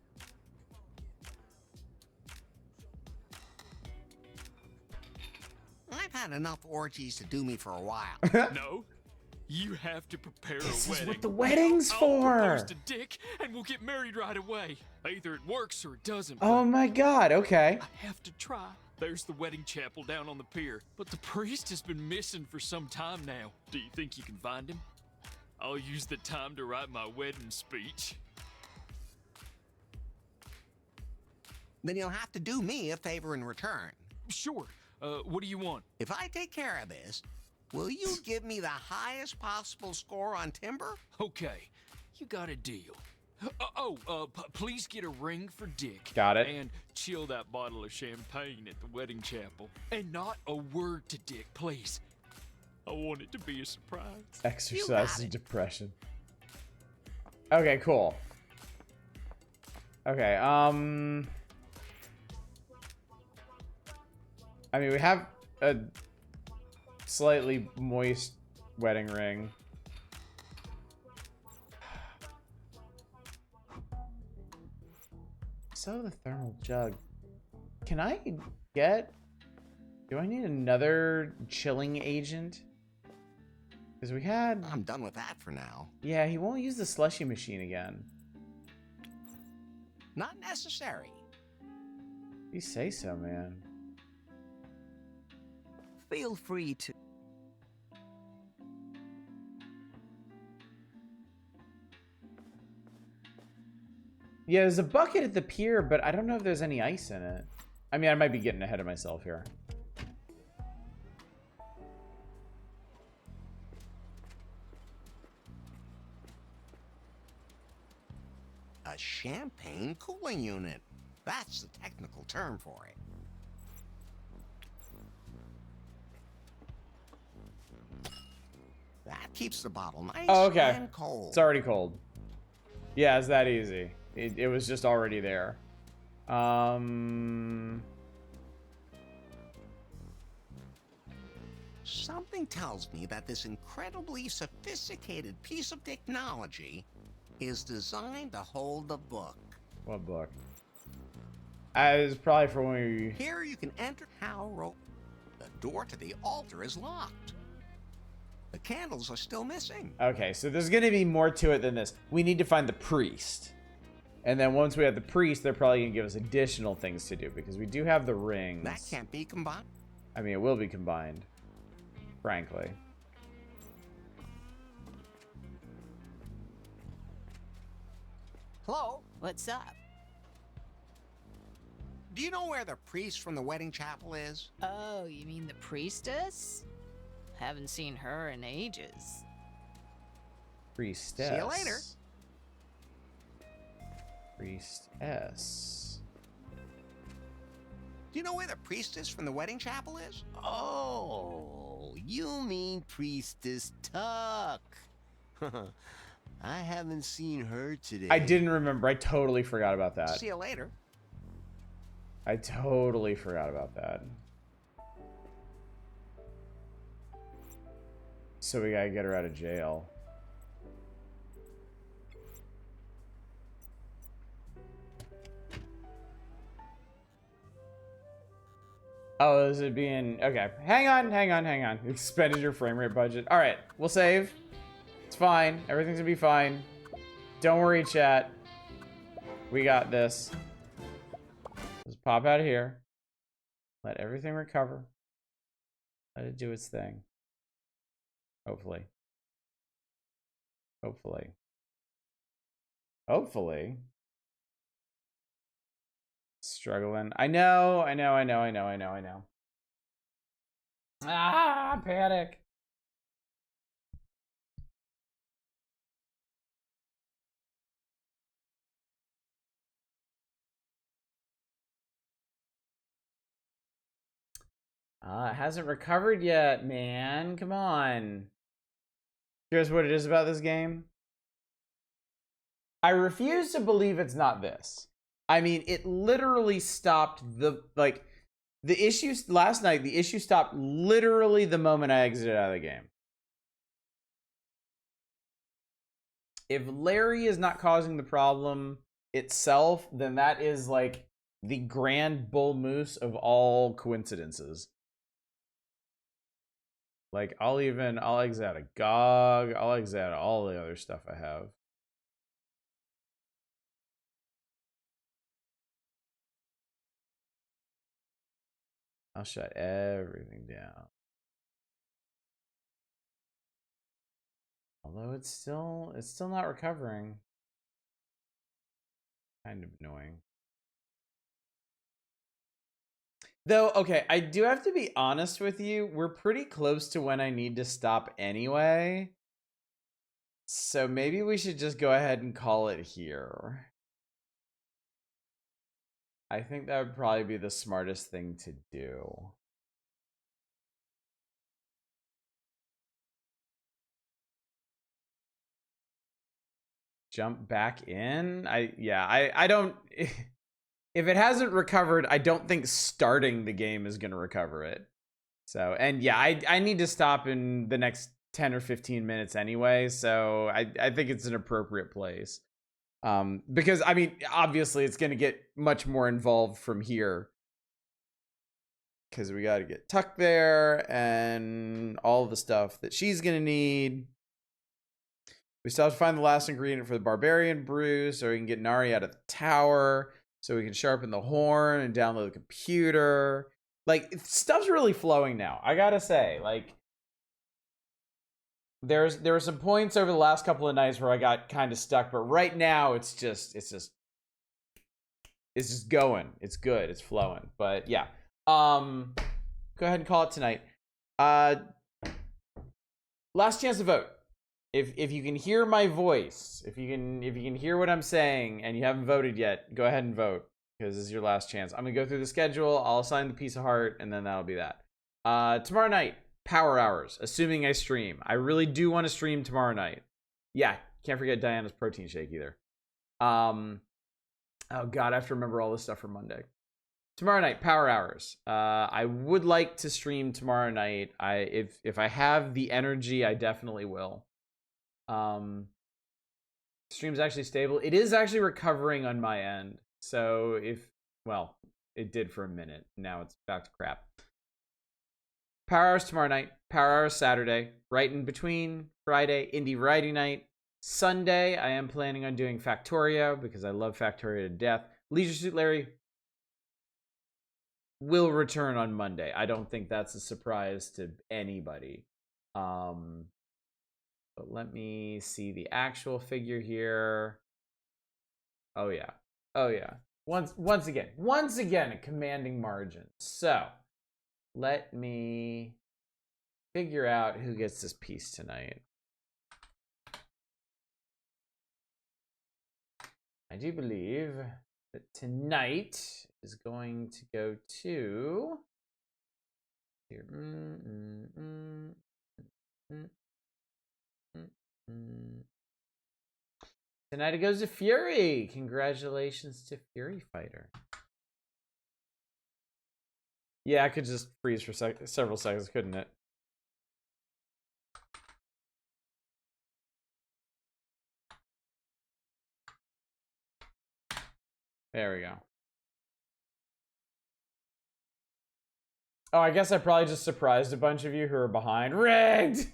I've had enough orgies to do me for a while. No. You have to prepare This a is wedding. what the wedding's I'll for. propose to Dick, and we'll get married right away. Either it works or it doesn't. Oh my god, okay. I have to try. There's the wedding chapel down on the pier, but the priest has been missing for some time now. Do you think you can find him? I'll use the time to write my wedding speech. Then you'll have to do me a favor in return. Sure. What do you want? If I take care of this, will you give me the highest possible score on timber? Okay, you got a deal. Please get a ring for Dick. Got it. And chill that bottle of champagne at the wedding chapel. And not a word to Dick, please. I want it to be a surprise. Exercise of depression. Okay, cool. Okay, I mean, we have a slightly moist wedding ring. So the thermal jug. Can I get... Do I need another chilling agent? Because we had... I'm done with that for now. Yeah, he won't use the slushy machine again. Not necessary. You say so, man. Feel free to... Yeah, there's a bucket at the pier, but I don't know if there's any ice in it. I mean, I might be getting ahead of myself here. A champagne cooling unit. That's the technical term for it. That keeps the bottle nice Oh, okay. and cold. It's already cold. Yeah, it's that easy. It was just already there. Something tells me that this incredibly sophisticated piece of technology is designed to hold the book. What book? It's probably for when we... Here you can enter how rope. The door to the altar is locked. The candles are still missing. Okay, so there's going to be more to it than this. We need to find the priest. And then once we have the priest, they're probably going to give us additional things to do because we do have the rings. That can't be combined. I mean, it will be combined, frankly. Hello? What's up? Do you know where the priest from the wedding chapel is? Oh, you mean the priestess? Haven't seen her in ages. Priestess. See you later. Priestess. Do you know where the priestess from the wedding chapel is? Oh, you mean Priestess Tuck. I haven't seen her today. I didn't remember. I totally forgot about that. See you later. I totally forgot about that. So we gotta get her out of jail. Oh, is it being... Okay, hang on. Expended your frame rate budget. All right, we'll save. It's fine. Everything's gonna be fine. Don't worry, chat. We got this. Let's pop out of here. Let everything recover. Let it do its thing. Hopefully. Hopefully. Struggling. I know. Ah, panic. It hasn't recovered yet, man. Come on. Here's what it is about this game. I refuse to believe it's not this. I mean, it literally stopped the issues last night. The issue stopped literally the moment I exited out of the game. If Larry is not causing the problem itself, then that is like the grand bull moose of all coincidences. Like, I'll exit out of GOG. I'll exit out of all the other stuff I have. I'll shut everything down. Although it's still not recovering. Kind of annoying. Though, okay, I do have to be honest with you. We're pretty close to when I need to stop anyway. So maybe we should just go ahead and call it here. I think that would probably be the smartest thing to do. Jump back in? I don't... If it hasn't recovered, I don't think starting the game is going to recover it. So, and yeah, I need to stop in the next 10 or 15 minutes anyway, so I think it's an appropriate place. Because, I mean, obviously it's going to get much more involved from here. Because we got to get Tuck there and all the stuff that she's going to need. We still have to find the last ingredient for the Barbarian Brew so we can get Nari out of the tower. So we can sharpen the horn and download the computer. Like, stuff's really flowing now. I gotta say, like, there were some points over the last couple of nights where I got kind of stuck, but right now it's just going. It's good. It's flowing. But yeah, go ahead and call it tonight. Last chance to vote. If you can hear my voice, if you can hear what I'm saying and you haven't voted yet, go ahead and vote because this is your last chance. I'm gonna go through the schedule. I'll assign the piece of heart, and then that'll be that. Tomorrow night, power hours. Assuming I stream, I really do want to stream tomorrow night. Yeah, can't forget Diana's protein shake either. Oh God, I have to remember all this stuff for Monday. Tomorrow night, power hours. I would like to stream tomorrow night. If I have the energy, I definitely will. Stream's actually stable. It is actually recovering on my end. So it did for a minute. Now it's back to crap. Power hours tomorrow night. Power Hour Saturday, right in between Friday, Indie Variety Night. Sunday, I am planning on doing Factorio because I love Factorio to death. Leisure Suit Larry will return on Monday. I don't think that's a surprise to anybody. But let me see the actual figure here. Oh yeah. Oh yeah. Once again, a commanding margin. So let me figure out who gets this piece tonight. I do believe that tonight is going to go to here. Tonight it goes to Fury. Congratulations to Fury Fighter. Yeah, I could just freeze for several seconds, couldn't it? There we go. Oh, I guess I probably just surprised a bunch of you who are behind. Rigged!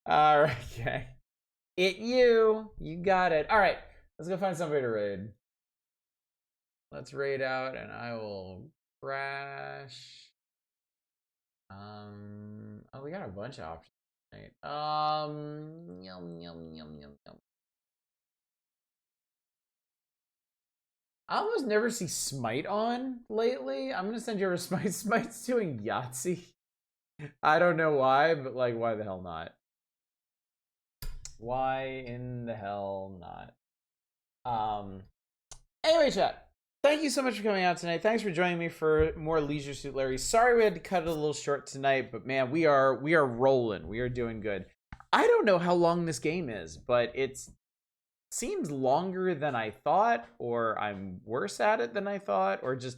Alright, okay. You got it. Alright, let's go find somebody to raid. Let's raid out and I will crash. Oh, we got a bunch of options. Right. Yum. I almost never see Smite on lately. I'm gonna send you over Smite. Smite's doing Yahtzee. I don't know why, but like, why the hell not? Why in the hell not? Anyway, chat. Thank you so much for coming out tonight. Thanks for joining me for more Leisure Suit Larry. Sorry we had to cut it a little short tonight, but man, we are rolling. We are doing good. I don't know how long this game is, but it's seems longer than I thought, or I'm worse at it than I thought, or just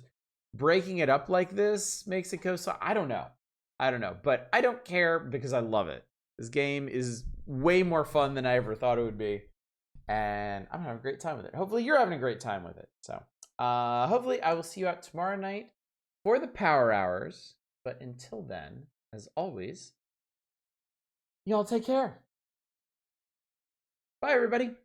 breaking it up like this makes it go so. I don't know, but I don't care because I love it. This game is way more fun than I ever thought it would be, and I'm having a great time with it. Hopefully you're having a great time with it. So hopefully I will see you out tomorrow night for the Power Hours, but until then, as always, y'all take care. Bye everybody.